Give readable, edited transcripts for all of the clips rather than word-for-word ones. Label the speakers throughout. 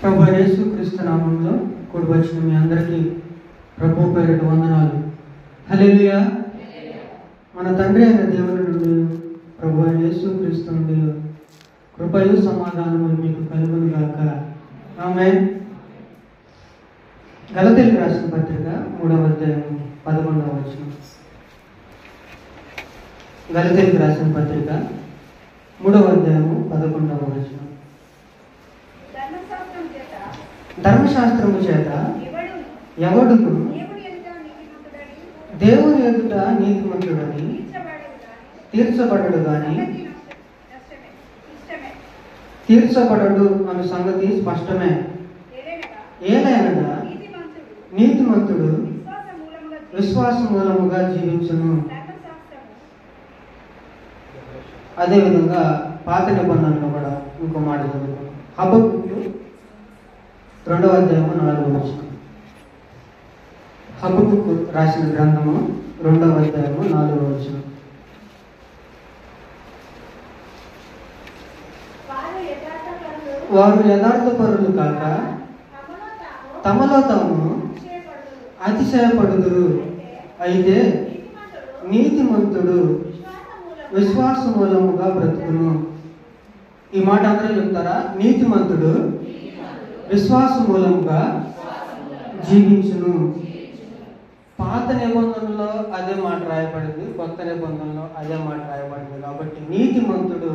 Speaker 1: ప్రభు యేసు క్రీస్తు నామంలో కూడి వచ్చిన మీ అందరికీ ప్రభు పేరిట వందనాలు. హల్లెలూయా. మన తండ్రి అయిన దేవుని నుండి ప్రభు యేసు క్రీస్తు నుండి కృపయు సమాధానములు మీకు కలుగును గాక. ఆమేన్. గలతీయులకు రాసిన పత్రిక 3వ అధ్యాయం 11వ వచనం. గలతీయులకు రాసిన పత్రిక 3వ అధ్యాయం 11వ వచనం. ధర్మశాస్త్రము చేత ఎవడును దేవుని ఎదుట నీతిమంతుడని తీర్చబడడు గాని తీర్చబడడు అనే సంగతి స్పష్టమే. ఏలైనగా నీతిమంతుడు విశ్వాస మూలముగా జీవించును. అదేవిధంగా పాత నిబంధనలో కూడా ఇంకో మాట చదువుకున్నాం. హబక్కూకు 2వ అధ్యాయం 4వ వచనం. హబక్కూకు రాసిన గ్రంథము 2వ అధ్యాయం 4వ వచనం. వారు యథార్థపరులు కాక తమలో తాము అతిశయపడుదురు. అయితే నీతిమంతుడు విశ్వాస మూలముగా బ్రతుకును. ఈ మాట అందరూ చెప్తారా? నీతిమంతుడు విశ్వాస మూలముగా జీవించును. పాత నిబంధనలో అదే మాట రాయబడింది, కొత్త నిబంధనలో అదే మాట రాయబడింది. కాబట్టి నీతిమంతుడు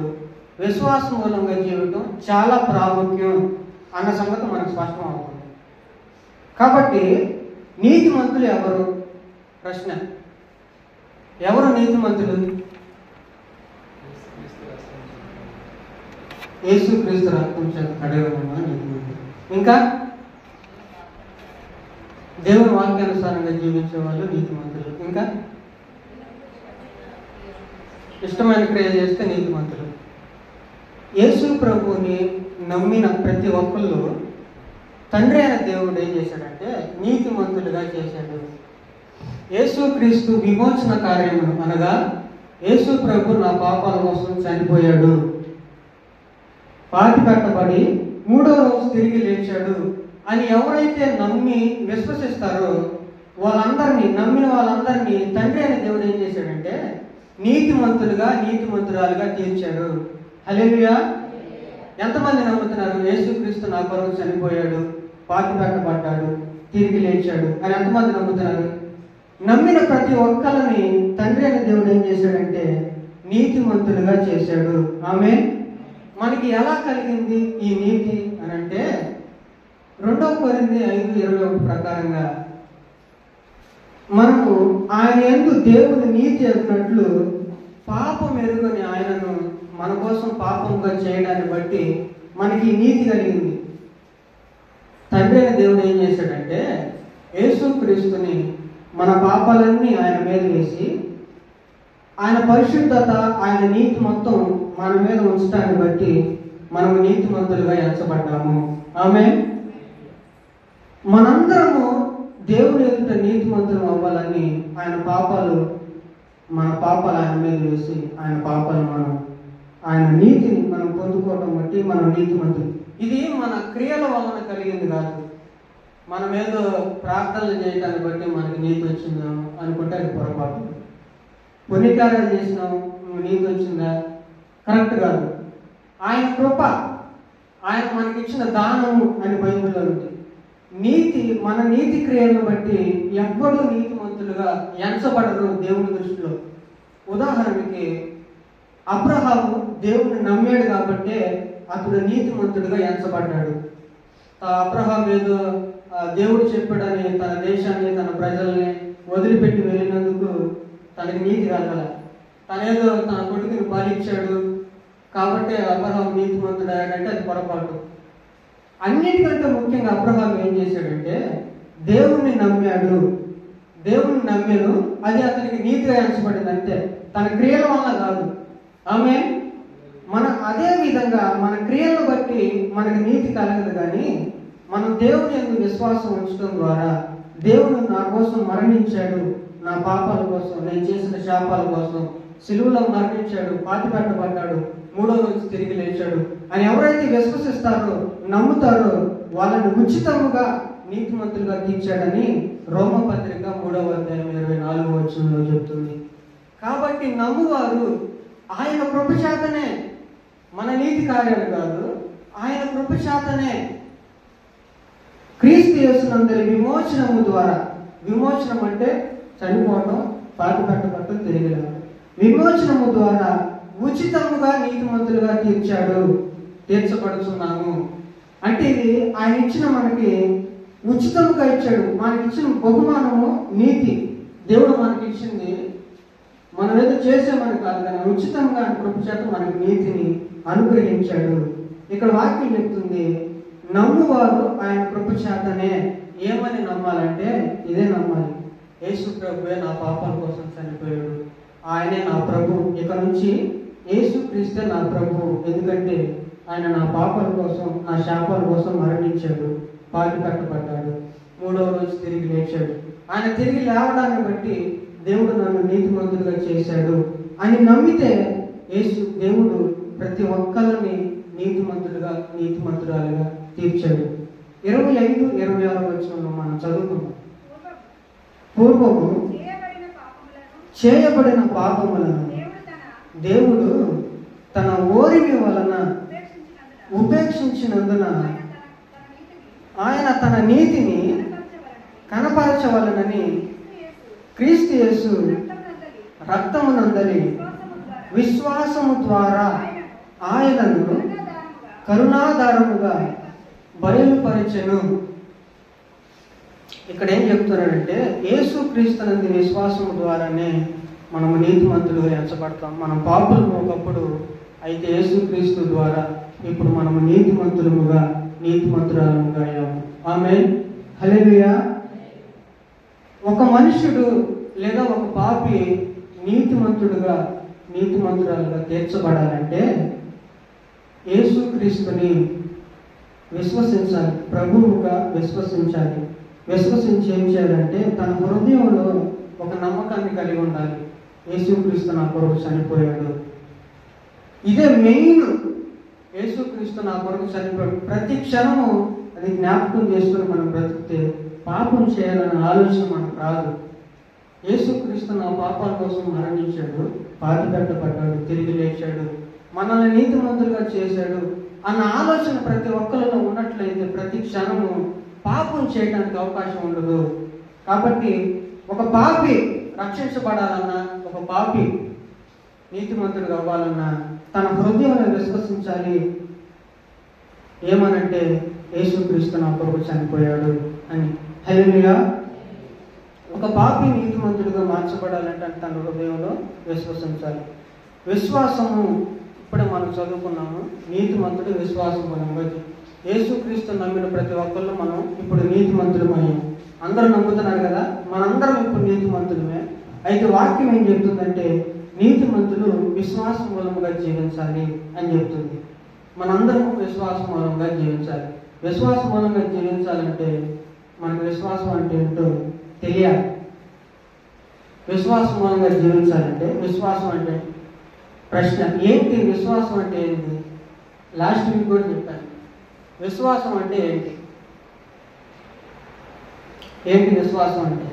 Speaker 1: విశ్వాస మూలంగా జీవితం చాలా ప్రాముఖ్యం అన్న సంగతి మనకు స్పష్టం అవుతుంది. కాబట్టి నీతిమంతులు ఎవరు? ప్రశ్న, ఎవరు నీతిమంతులు? యేసుక్రీస్తు రక్తం చేత కడగబడిన నీతిమంతులు. ఇంకా దేవుని వాక్యానుసారంగా జీవించే వాళ్ళు నీతిమంతులు. ఇంకా ఇష్టమైన క్రియ చేస్తే నీతిమంతులు. యేసు ప్రభువుని నమ్మిన ప్రతి ఒక్కళ్ళు తండ్రి అయిన దేవుడు ఏం చేశాడంటే నీతిమంతులుగా చేశాడు. యేసుక్రీస్తు విమోచన కార్యమును అనగా యేసు ప్రభు నా పాపాల కోసం చనిపోయాడు, పాతి పెట్టబడి 3వ రోజు తిరిగి లేచాడు అని ఎవరైతే నమ్మి విశ్వసిస్తారో నమ్మిన వాళ్ళందరినీ తండ్రి అయిన దేవుడు ఏం చేశాడంటే నీతిమంతులుగా నీతిమంతురాలుగా తీర్చాడు. హల్లెలూయా. ఎంతమంది నమ్ముతున్నారు? యేసుక్రీస్తు నా కొరకు చనిపోయాడు, పాతి పెట్టబడ్డాడు, తిరిగి లేచాడు అని ఎంతమంది నమ్ముతున్నారు? నమ్మిన ప్రతి ఒక్కరిని తండ్రి అయిన దేవుడు ఏం చేశాడంటే నీతిమంతులుగా చేశాడు. ఆమేన్. మనకి ఎలా కలిగింది ఈ నీతి అని అంటే 2 కొరింథీ 5:21 ప్రకారంగా మనము ఆయన యందు దేవుని నీతి అన్నట్లు పాపం ఎరుగని ఆయనను మన కోసం పాపంగా చేయడాన్ని బట్టి మనకి నీతి కలిగింది. తండ్రి అయిన దేవుడు ఏం చేశాడంటే యేసుక్రీస్తుని మన పాపాలన్నీ ఆయన మీద వేసి ఆయన పరిశుద్ధత, ఆయన నీతి మొత్తం మన మీద ఉంచడాన్ని బట్టి మనము నీతిమంతులుగా ఎంచబడ్డాము. ఆమేన్. మనందరము దేవుని ఎదుట నీతిమంతులు అవ్వాలని మన పాపాలు ఆయన మీద వేసి ఆయన నీతిని మనం పొందుకోవడం బట్టి మనం నీతిమంతులు. ఇది మన క్రియల వలన కలిగింది కాదు. మనం ఏదో ప్రార్థనలు చేయటాన్ని బట్టి మనకి నీతి వచ్చిందాము అనుకుంటే అది పొరపాటు. పుణ్యకార్యాలు చేసినాము నీతి వచ్చిందా? కరెక్ట్ కాదు. ఆయన కృప, ఆయన మనకిచ్చిన దానము అని బైబిల్లో ఉంది. నీతి, మన నీతి క్రియలను బట్టి ఎవ్వడూ నీతిమంతులుగా ఎంచబడరు దేవుని దృష్టిలో. ఉదాహరణకి అబ్రహాము దేవుని నమ్మాడు కాబట్టే అతడు నీతిమంతుడిగా ఎంచబడ్డాడు. అబ్రహాం ఏదో దేవుడు చెప్పాడని తన దేశాన్ని, తన ప్రజల్ని వదిలిపెట్టి వెళ్ళినందుకు తనకి నీతి కలగల. తనేదో తన కొడుకుని బలిచ్చాడు కాబట్టి అబ్రహాం నీతిమంతుడాడంటే అది పొరపాటు. అన్నిటికంటే ముఖ్యంగా అబ్రహాం ఏం చేశాడంటే దేవుణ్ణి నమ్మాడు. దేవుణ్ణి నమ్మాను, అది అతనికి నీతిగా ఎంచబడింది అంతే, తన క్రియల వల్ల కాదు. ఆమేన్. అదే విధంగా మన క్రియలను బట్టి మనకి నీతి కలగదు. కానీ మనం దేవుని యందు విశ్వాసం ఉంచడం ద్వారా దేవుడు నా కోసం మరణించాడు, నా పాపాల కోసం, నేను చేసిన శాపాల కోసం సిలువలో మరణించాడు, పాతి పెట్టబడ్డాడు, 3వ రోజు తిరిగి లేచాడు అని ఎవరైతే విశ్వసిస్తారో నమ్ముతారో వాళ్ళని ఉచితముగా నీతిమంతులుగా తీర్చాడని రోమపత్రిక 3వ అధ్యాయం 24వ వచనంలో చెప్తుంది. కాబట్టి నమ్మువారు ఆయన కృప చేతనే, మన నీతి కార్యాలు కాదు, ఆయన కృప చేతనే క్రీస్తు యేసునందరి విమోచనము ద్వారా, విమోచనం అంటే చనిపోవడం, పాతి పెట్టబట్టం, తిరిగి రావడం, విమోచనము ద్వారా ఉచితముగా నీతిమంతులుగా తీర్చబడుతున్నాము. అంటే ఇది ఆయన ఇచ్చిన, మనకి ఉచితముగా ఇచ్చాడు. మనకి ఇచ్చిన బహుమానము నీతి. దేవుడు మనకి ఇచ్చింది మనం ఏదో చేసామని కాదు, కానీ ఉచితంగా కృప చేత మనకి నీతిని అనుగ్రహించాడు. ఇక్కడ వాక్యం చెప్తుంది, నమ్మువారు ఆయన కృప చేతనే. ఏమని నమ్మాలంటే ఇదే నమ్మాలి, యేసు ప్రభువే నా పాపాల కోసం చనిపోయాడు, ఆయనే నా ప్రభు. ఇక నుంచి యేసు క్రీస్తే నా ప్రభు. ఎందుకంటే ఆయన నా పాపాల కోసం, నా శాపాల కోసం మరణించాడు, పాతి పెట్టబడ్డాడు, 3వ రోజు తిరిగి లేచాడు. ఆయన తిరిగి లేవడాన్ని బట్టి దేవుడు నన్ను నీతిమంతులుగా చేశాడు అని నమ్మితే దేవుడు ప్రతి ఒక్కరిని నీతిమంతురాలుగా తీర్చాడు. 25-26 వచనంలో మనం చదువుకున్నాం. పూర్వము చేయబడిన పాపములను దేవుడు తన ఓరిమి వలన ఉపేక్షించినందున ఆయన తన నీతిని కనపరచవలనని క్రీస్తు యేసు రక్తమునందలి విశ్వాసము ద్వారా ఆయనను కరుణాధారముగా బయలుపరచెను. ఇక్కడ ఏం చెప్తున్నాడంటే, యేసు క్రీస్తునందు విశ్వాసము ద్వారానే మనము నీతిమంతులుగా ఎంచబడతాం. మనం పాపులము ఒకప్పుడు, అయితే యేసు క్రీస్తు ద్వారా ఇప్పుడు మనము నీతిమంతురాలుగా అయ్యాము. ఆమేన్, హల్లెలూయా. ఒక మనుషుడు లేదా ఒక పాపి నీతిమంతురాలుగా తీర్చబడాలంటే యేసు క్రీస్తుని విశ్వసించాలి, ప్రభువుగా విశ్వసించాలి. విశ్వసించి ఏం చేయాలంటే తన హృదయంలో ఒక నమ్మకాన్ని కలిగి ఉండాలి. యేసుక్రీస్తు నా కొరకు చనిపోయాడు. ఇదే మెయిన్. యేసుక్రీస్తు నా కొరకు చనిపోయాడు. ప్రతి క్షణము అది జ్ఞాపకం చేసుకుని మనం బ్రతికితే పాపం చేయాలనే ఆలోచన మనకు రాదు. యేసుక్రీస్తు నా పాపాల కోసం మరణించాడు, పాతి పెట్టబడ్డాడు, తిరిగి లేచాడు, మనల్ని నీతిమంతులుగా చేశాడు అన్న ఆలోచన ప్రతి ఒక్కరిలో ఉన్నట్లయితే ప్రతి క్షణము పాపం చేయడానికి అవకాశం ఉండదు. కాబట్టి ఒక పాపి రక్షించబడాలన్నా, ఒక పాపి నీతిమంతుడు అవ్వాలన్నా తన హృదయంలో విశ్వసించాలి. ఏమనంటే యేసుక్రీస్తు నా కొరకు చనిపోయాడు అని. హల్లెలూయా. ఒక పాపి నీతిమంతుడిగా మార్చబడాలంటే తన హృదయంలో విశ్వసించాలి. విశ్వాసము ఇప్పుడే మనం చదువుకున్నాము. నీతిమంతుడు విశ్వాసం మూలంగా. యేసుక్రీస్తు నమ్మిన ప్రతి ఒక్కళ్ళు మనం ఇప్పుడు నీతిమంతులమయ్యాం. అందరూ నమ్ముతున్నారు కదా, మనందరం ఇప్పుడు నీతిమంతులమే. అయితే వాక్యం ఏం చెప్తుందంటే నీతిమంతులు విశ్వాసం మూలంగా జీవించాలి అని చెప్తుంది. మనందరం విశ్వాసం మూలంగా జీవించాలి. విశ్వాసం మూలంగా జీవించాలంటే మనకు విశ్వాసం అంటే ఏంటో తెలియాలి. విశ్వాసం మూలంగా జీవించాలంటే, విశ్వాసం అంటే ప్రశ్న ఏంటి? విశ్వాసం అంటే ఏంటి? లాస్ట్ వీక్ కూడా చెప్పాను. విశ్వాసం అంటే ఏంటి? విశ్వాసం అంటే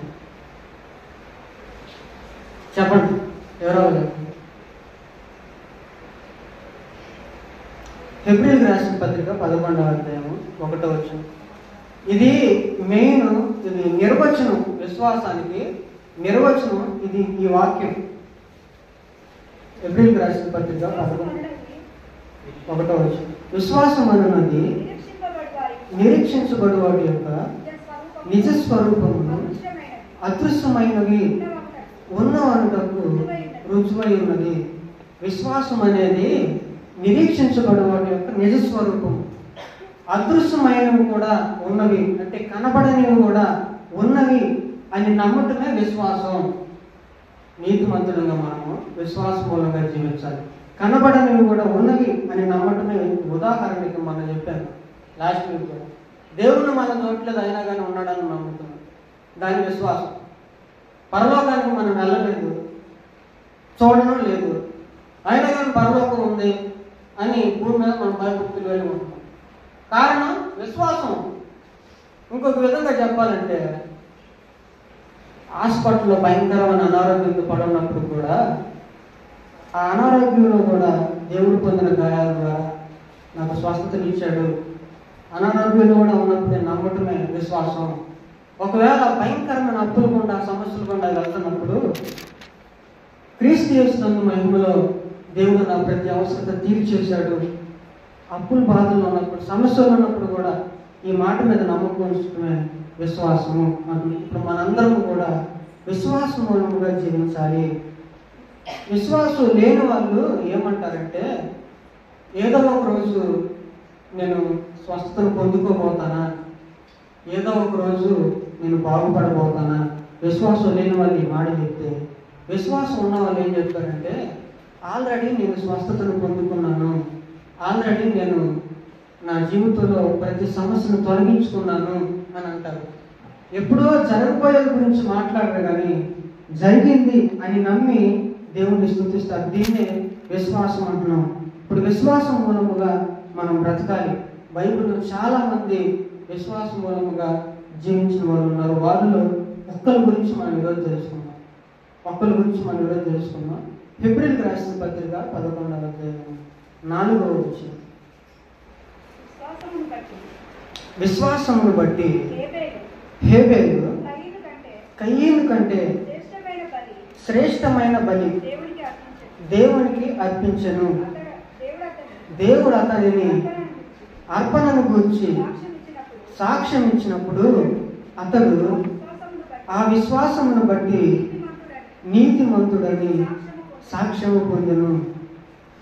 Speaker 1: చెప్పండి, ఎవరో చెప్పండి. హెబ్రీయులకు రాసిన పత్రిక 11వ అధ్యాయము 1వ వచనం. ఇది మెయిన్, ఇది నిర్వచనం. విశ్వాసానికి నిర్వచనం ఇది, ఈ వాక్యం. హెబ్రీయులకు రాసిన పత్రిక 11వ వచనం. విశ్వాసం అన్నది నిరీక్షించబడు వాటి యొక్క నిజ స్వరూపమును అదృశ్యమైనవి ఉన్నవారుటకు రుజువై ఉన్నది. విశ్వాసం అనేది నిరీక్షించబడు వాటి యొక్క నిజ స్వరూపం, అదృశ్యమైనవి కూడా ఉన్నవి, అంటే కనబడనివి కూడా ఉన్నవి అని నమ్మటమే విశ్వాసం. నీతిమంతులుగా మనము విశ్వాస మూలంగా జీవించాలి. కనబడనివి కూడా ఉన్నవి అని నమ్మటమే. ఉదాహరణకి మనం చెప్పాను లాస్ట్ వీక్ కూడా, దేవుడు మనం చూడట్లేదు అయినా కానీ ఉన్నాడని నమ్ముతున్నాం, దాని విశ్వాసం. పరలోకానికి మనం వెళ్ళలేదు, చూడడం లేదు, అయినా కానీ పరలోకం ఉంది అని భూమి మీద మనం భయభక్తులు వెళ్ళి ఉంటున్నాం. కారణం విశ్వాసం. ఇంకొక విధంగా చెప్పాలంటే, హాస్పిటల్లో భయంకరమైన అనారోగ్యంతో పడున్నప్పుడు కూడా, ఆ అనారోగ్యంలో కూడా దేవుడు పొందిన గాయాల ద్వారా నాకు స్వస్థతనిచ్చాడు. అనారోగ్యంలో కూడా ఉన్నప్పుడు నేను నమ్మటమే విశ్వాసం. ఒకవేళ భయంకరమైన అప్పులు గుండా, సమస్యలు గుండా వెళ్తున్నప్పుడు, క్రీస్తు యేసు మహిమలో దేవుడు నా ప్రతి అవసరత తీర్చేశాడు. అప్పుల బాధలు ఉన్నప్పుడు, సమస్యలు ఉన్నప్పుడు కూడా ఈ మాట మీద నమ్మకం ఉంచడమే విశ్వాసము. ఇప్పుడు మనందరం కూడా విశ్వాసం మూలముగా జీవించాలి. విశ్వాసం లేని వాళ్ళు ఏమంటారంటే, ఏదో ఒక రోజు నేను స్వస్థతను పొందుకోబోతానా, ఏదో ఒక రోజు నేను బాగుపడబోతానా. విశ్వాసం లేని వాళ్ళు ఈ మాట చెప్తే, విశ్వాసం ఉన్న వాళ్ళు ఏం చెప్తారంటే, ఆల్రెడీ నేను స్వస్థతను పొందుకున్నాను, ఆల్రెడీ నేను నా జీవితంలో ప్రతి సమస్యను తొలగించుకున్నాను అని అంటారు. ఎప్పుడో జరగబోయేది గురించి మాట్లాడరు, కానీ జరిగింది అని నమ్మి దేవుణ్ణి స్తుతిస్తారు. దీన్నే విశ్వాసం అంటున్నాం. ఇప్పుడు విశ్వాసం మూలముగా మనం బ్రతకాలి. బైబిల్లో చాలా మంది విశ్వాసం మూలముగా జీవించిన వాళ్ళు ఉన్నారు. వాళ్ళలో ఒక్కరి గురించి మనం ఈరోజు తెలుసుకున్నాం. ఫిబ్రవరి రాసిన పత్రిక 11వ అధ్యాయం 4వ వచనం. విశ్వాసమును బట్టి హేబేలు కయీను కంటే శ్రేష్టమైన బలి దేవునికి అర్పించెను. దేవుడు అతనిని అర్పణను గురించి సాక్ష్యం ఇచ్చినప్పుడు అతడు ఆ విశ్వాసమును బట్టి నీతిమంతుడని సాక్ష్యము పొందెను.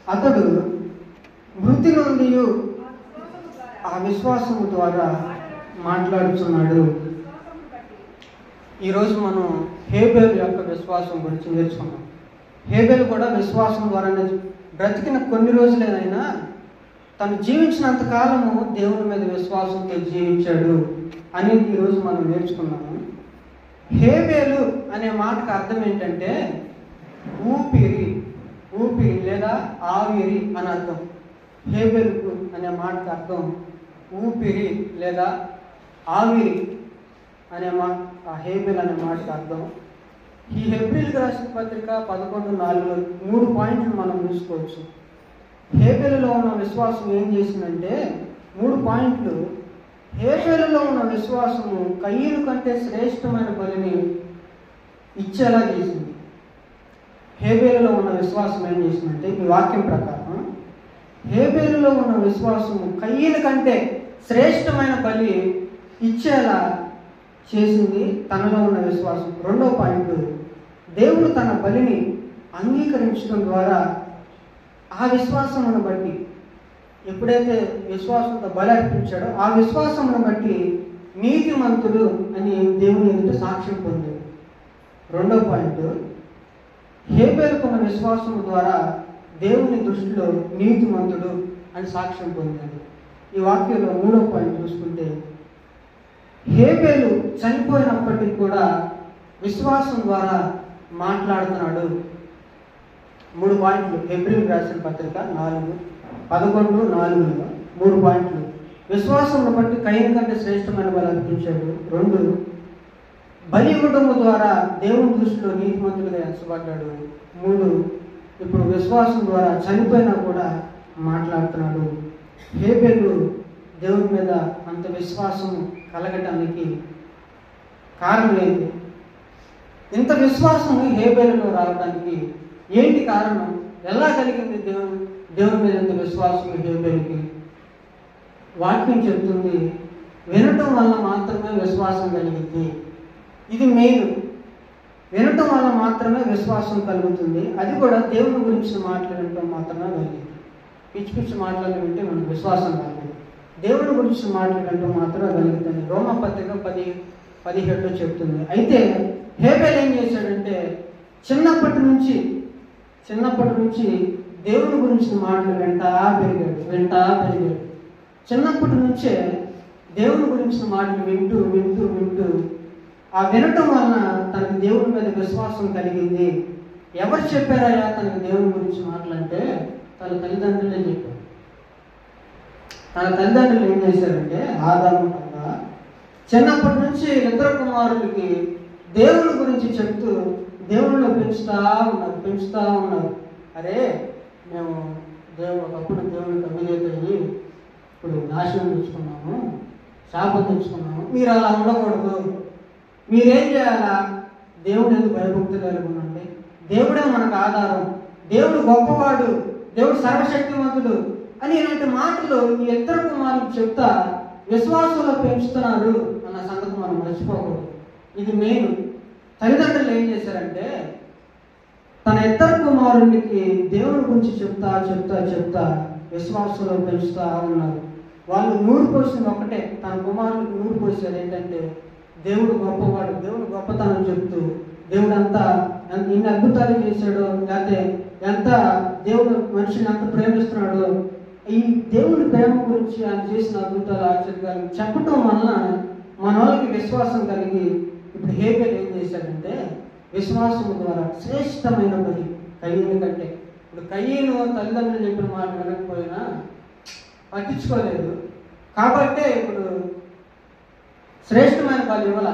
Speaker 1: అతడు మృతి నుండి ఆ విశ్వాసము ద్వారా మాట్లాడుతున్నాడు. ఈరోజు మనం హేబేలు యొక్క విశ్వాసం గురించి నేర్చుకున్నాం. హేబేలు కూడా విశ్వాసం ద్వారానే బ్రతికిన కొన్ని రోజులేనైనా తను జీవించినంత కాలము దేవుని మీద విశ్వాసంతో జీవించాడు అనేది ఈరోజు మనం నేర్చుకున్నాము. హేబేలు అనే మాటకు అర్థం ఏంటంటే ఊపిరి లేదా ఆవిరి అని అర్థం. హేబేలు అనే మాటకు అర్థం ఊపిరి లేదా ఆవిరి అనే హేబేల్ అనే మాటకు అర్థం. ఈ హెబ్రీయులకు రాసిన పత్రిక 11:4 3 పాయింట్లు మనం చూసుకోవచ్చు. హేబేలులో ఉన్న విశ్వాసం ఏం చేసిందంటే 3 పాయింట్లు. హేబేలులో ఉన్న విశ్వాసము కయీను కంటే శ్రేష్టమైన బలిని ఇచ్చేలా చేసింది. హేబేలులో ఉన్న విశ్వాసం ఏం చేసిందంటే, ఈ వాక్యం ప్రకారం హేబేలులో ఉన్న విశ్వాసము కయీను కంటే శ్రేష్టమైన బలి ఇచ్చేలా చేసింది తనలో ఉన్న విశ్వాసం. 2వ పాయింట్, దేవుడు తన బలిని అంగీకరించడం ద్వారా ఆ విశ్వాసమును బట్టి, ఎప్పుడైతే విశ్వాసంతో బలి అర్పించాడో ఆ విశ్వాసమును బట్టి నీతిమంతుడు అని దేవుని ఎదుట సాక్ష్యం పొందాడు. 2వ పాయింట్, హేబేలుకున్న విశ్వాసం ద్వారా దేవుని దృష్టిలో నీతిమంతుడు అని సాక్ష్యం పొందాడు. ఈ వాక్యంలో 3వ పాయింట్ చూసుకుంటే, హేబేలు చనిపోయినప్పటికీ కూడా విశ్వాసం ద్వారా మాట్లాడుతున్నాడు. 3 పాయింట్లు. హెబ్రీయులకు రాసిన పత్రిక 4:11-4 3 పాయింట్లు. విశ్వాసం బట్టి కయీను కంటే శ్రేష్టమైన బలి అర్పించాడు. 2, బలి ఇవ్వడం ద్వారా దేవుని దృష్టిలో నీతిమంతుడిగా ఎంచబడ్డాడు. 3, ఇప్పుడు విశ్వాసం ద్వారా చనిపోయినా కూడా మాట్లాడుతున్నాడు. హేబేలు దేవుని మీద అంత విశ్వాసం కలగటానికి కారణం ఏంటి? ఇంత విశ్వాసం హేబేలులో రావడానికి ఏంటి కారణం? ఎలా కలిగింది దేవుని మీద ఇంత విశ్వాసం హేబేలుకి? వాక్యం చెప్తుంది, వినటం వల్ల మాత్రమే విశ్వాసం కలిగింది. ఇది మెయిన్. వినటం వల్ల మాత్రమే విశ్వాసం కలుగుతుంది. అది కూడా దేవుని గురించి మాట్లాడటం మాత్రమే కలిగింది. పిచ్చి పిచ్చి మాటలను వింటే మనకు విశ్వాసం కాదు. దేవుని గురించి మాట్లాడటం మాత్రమే కలుగుతుంది. రోమా పత్రిక 10:17 చెప్తుంది. అయితే హేబేలు ఏం చేశాడంటే, చిన్నప్పటి నుంచి దేవుని గురించి మాటలు వింటా పెరిగాడు. చిన్నప్పటి నుంచే దేవుని గురించిన మాటలు వింటూ ఆ వినటం వలన తనకు దేవుని మీద విశ్వాసం కలిగింది. ఎవరు చెప్పారయ్యా తనకు దేవుని గురించి మాటలంటే తన తల్లిదండ్రులే చెప్పారు. తన తల్లిదండ్రులు ఏం చేశారంటే ఆదాము కన్నా చిన్నప్పటి నుంచి ఇద్దరు కుమారులకి దేవుని గురించి చెప్తూ దేవుళ్ళు పెంచుతా ఉన్నారు. అరే మేము ఒకప్పుడు దేవుడికి అవిధేయత అయ్యి ఇప్పుడు నాశనం తెచ్చుకున్నాము, శాపం తెచ్చుకున్నాము. మీరు అలా ఉండకూడదు. మీరేం చేయాలా? దేవుడు ఎందుకు భయభక్తి కలిగి ఉండండి. దేవుడే మనకు ఆధారం, దేవుడు గొప్పవాడు, దేవుడు సర్వశక్తివంతుడు అని ఇలాంటి మాటలు ఈ ఇద్దరు కుమారులకు చెప్తా విశ్వాసంలో పెంచుతున్నారు అన్న సంగతి మనం మర్చిపోకూడదు. ఇది మెయిన్. తల్లిదండ్రులు ఏం చేశారంటే తన ఇద్దరు కుమారునికి దేవుడి గురించి చెప్తా విశ్వాసంలో పెంచుతా ఉన్నారు. వాళ్ళు నూరు పోసింది ఒకటే, తన కుమారులకు నూరు పోసేది ఏంటంటే దేవుడు గొప్పవాడు, దేవుడు గొప్పతనం చెప్తూ దేవుడు అంతా ఎన్ని అద్భుతాలు చేశాడో, లేకపోతే ఎంత దేవుడు మనిషిని ఎంత ప్రేమిస్తున్నాడో, ఈ దేవుడి ప్రేమ గురించి ఆయన చేసిన అద్భుతాలు ఆశ్చర్యాలు చెప్పటం వలన మన వాళ్ళకి విశ్వాసం కలిగి ఇప్పుడు హేబెల్ ఏం చేశాడంటే విశ్వాసం ద్వారా శ్రేష్టమైన బలి కయ్యను కంటే. ఇప్పుడు కయ్యను తల్లిదండ్రులు చెప్పిన మాట వినకపోయినా పట్టించుకోలేదు కాబట్టే ఇప్పుడు శ్రేష్టమైన బలి ఇవ్వాల,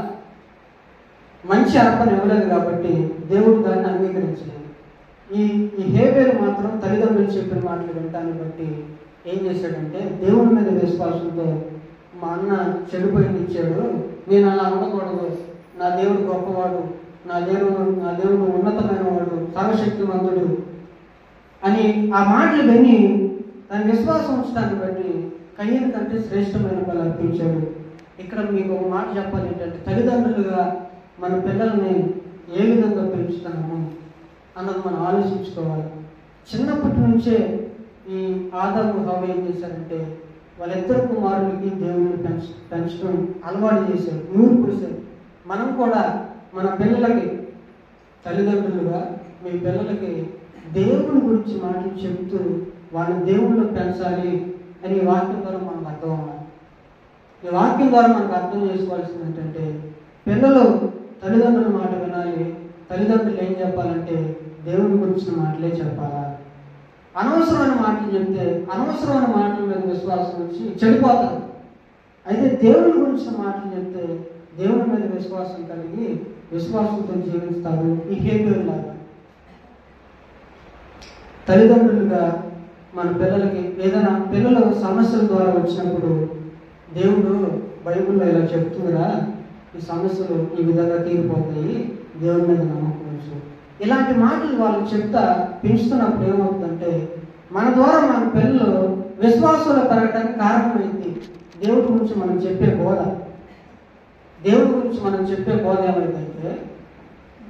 Speaker 1: మంచి అర్పణ ఇవ్వలేదు కాబట్టి దేవుడు దాన్ని అంగీకరించలేదు. ఈ హేబెలు మాత్రం తల్లిదండ్రులు చెప్పిన మాటలు వినటాన్ని బట్టి ఏం చేశాడంటే దేవుని మీద విశ్వాసంతో మా అన్న చెడిపోయింది ఇచ్చాడు, నేను అలా ఉండకూడదు, నా దేవుడు గొప్పవాడు, నా దేవుడు ఉన్నతమైన వాడు, సర్వశక్తివంతుడు అని ఆ మాటలు విని తన విశ్వాసం ఉంచడాన్ని బట్టి కయ్యను కంటే శ్రేష్టమైన బలి అర్పించాడు. ఇక్కడ మీకు ఒక మాట చెప్పాలి ఏంటంటే తల్లిదండ్రులుగా మన పిల్లల్ని ఏ విధంగా పెంచుతున్నాము అన్నది మనం ఆలోచించుకోవాలి. చిన్నప్పటి నుంచే ఈ ఆదాము హవ్వ ఏం చేశారంటే వాళ్ళిద్దరు కుమారులకి దేవుడిని పెంచడం అలవాటు చేశారు, నూరు పోశారు. మనం కూడా మన పిల్లలకి తల్లిదండ్రులుగా మీ పిల్లలకి దేవుని గురించి మాటలు చెప్తూ వాళ్ళని దేవుళ్ళు పెంచాలి అని ఈ వాక్యం ద్వారా మనకు అర్థం అవ్వాలి. ఈ వాక్యం ద్వారా మనకు అర్థం చేసుకోవాల్సింది ఏంటంటే పిల్లలు తల్లిదండ్రుల మాట వినాలి. తల్లిదండ్రులు ఏం చెప్పాలంటే దేవుని గురించిన మాటలే చెప్పాలా. అనవసరమైన మాటలు చెప్తే అనవసరమైన మాటల మీద విశ్వాసం వచ్చి చెడిపోతారు. అయితే దేవుని గురించిన మాటలు చెప్తే దేవుని మీద విశ్వాసం కలిగి విశ్వాసంతో జీవిస్తారు. ఈ హేబెలు లాగా తల్లిదండ్రులుగా మన పిల్లలకి ఏదైనా పిల్లల సమస్యల ద్వారా వచ్చినప్పుడు దేవుడు బైబిల్లో ఇలా చెప్తుందిరా, ఈ సమస్యలు ఈ విధంగా తీరిపోతాయి, దేవుని మీద నమ్మకం ఉంచు. ఇలాంటి మాటలు వాళ్ళు చెప్తా పెంచుతున్నప్పుడు ఏమవుతుందంటే మన ద్వారా మన పిల్లలు విశ్వాసంలో పెరగడానికి కారణమైంది. దేవుడి గురించి మనం చెప్పే బోధ ఏమైందంటే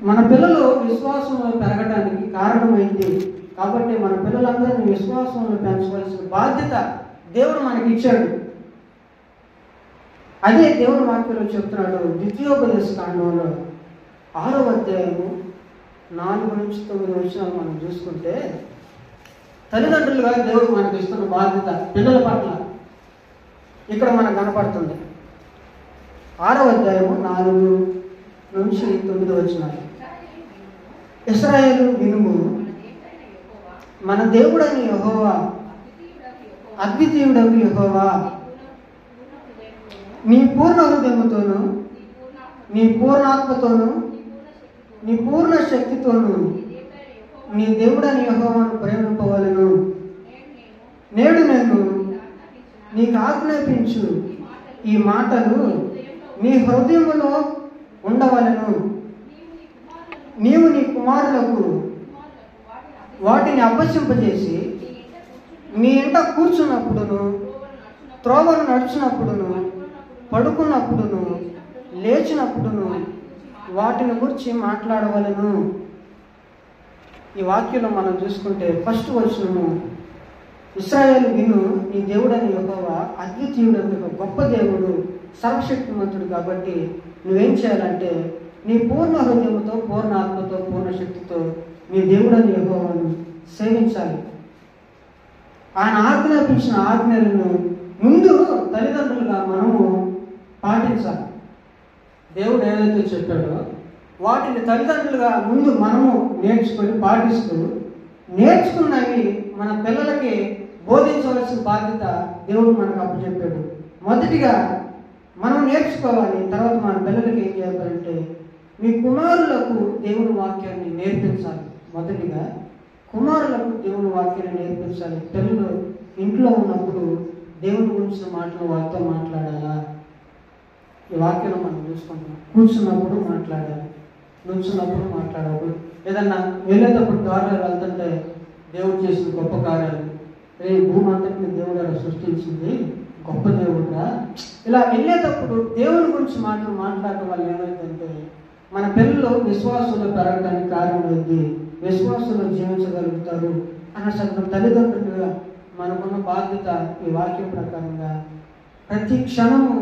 Speaker 1: మన పిల్లలు విశ్వాసంలో పెరగడానికి కారణమైంది. కాబట్టి మన పిల్లలందరినీ విశ్వాసంలో పెంచవలసిన బాధ్యత దేవుడు మనకి ఇచ్చాడు. అదే దేవుని వాక్యంలో చెప్తున్నాడు. ద్వితీయోపదేశ కాండంలో 6వ అధ్యాయము 4-9 మనం చూసుకుంటే తల్లిదండ్రులుగా దేవుడు మనకి ఇస్తున్న బాధ్యత పిల్లల పట్ల ఇక్కడ మనకు కనపడుతుంది. 6వ అధ్యాయము 4-9 ఇశ్రాయేలు వినుము, మన దేవుడని యెహోవా, అద్వితీయుడగు యెహోవా, నీ పూర్ణ హృదయముతోను, నీ పూర్ణాత్మతోను, నీ పూర్ణ శక్తితోను నీ దేవుడని యెహోవాను ప్రేమింపవలెను. నేడు నేను నీకు ఆజ్ఞాపించు ఈ మాటలు నీ హృదయములో ఉండవలెను. నీవు నీ కుమారులకు వాటిని అభ్యసింపజేసి నీ ఇంట కూర్చున్నప్పుడును, త్రోవను నడుచున్నప్పుడును, పడుకున్నప్పుడును, లేచినప్పుడును వాటిని గురించి మాట్లాడవలెను. ఈ వాక్యంలో మనం చూసుకుంటే ఫస్ట్ వచనము, ఇశ్రాయేలు విను, నీ దేవుడని యెహోవా అద్వితీయుడు, గొప్ప దేవుడు, సర్వశక్తిమంతుడు. కాబట్టి నువ్వేం చేయాలంటే నీ పూర్ణ హృదయంతో, పూర్ణ ఆత్మతో, పూర్ణ శక్తితో నీ దేవుడని యెహోవాను సేవించాలి. ఆయన ఆజ్ఞాపించిన ఆజ్ఞలను ముందు తల్లిదండ్రులుగా మనము పాటించాలి. దేవుడు ఏదైతే చెప్పాడో వాటిని తల్లిదండ్రులుగా ముందు మనము నేర్చుకొని పాటిస్తూ నేర్చుకున్నవి మన పిల్లలకి బోధించవలసిన బాధ్యత దేవుడు మనకు అప్పచెప్పాడు. మొదటిగా మనం నేర్చుకోవాలి. తర్వాత మన పిల్లలకి ఏం చేయాలంటే మీ కుమారులకు దేవుని వాక్యాన్ని నేర్పించాలి. మొదటిగా కుమారులకు దేవుని వాక్యాన్ని నేర్పించాలి. పిల్లలు ఇంట్లో ఉన్నప్పుడు దేవుని గురించిన మాటలు వారితో మాట్లాడాలా? ఈ వాక్యం మనం చూసుకుంటాం. కూర్చున్నప్పుడు మాట్లాడాలి, నుంచున్నప్పుడు మాట్లాడాలి. ఏదన్నా వెళ్ళేటప్పుడు దారిలో వెళ్తుంటే దేవుడు చేసిన గొప్ప కార్యాలు, భూమి అంతటిని దేవుడు అలా సృష్టించింది, గొప్ప దేవుడుగా, ఇలా వెళ్ళేటప్పుడు దేవుని గురించి మాట్లాడటం వల్ల ఏమైందంటే మన పిల్లలు విశ్వాసంలో పెరగడానికి కారణమైంది, విశ్వాసంలో జీవించగలుగుతారు అన్న సంగతి తల్లిదండ్రులుగా మనకున్న బాధ్యత. ఈ వాక్యం ప్రకారంగా ప్రతి క్షణము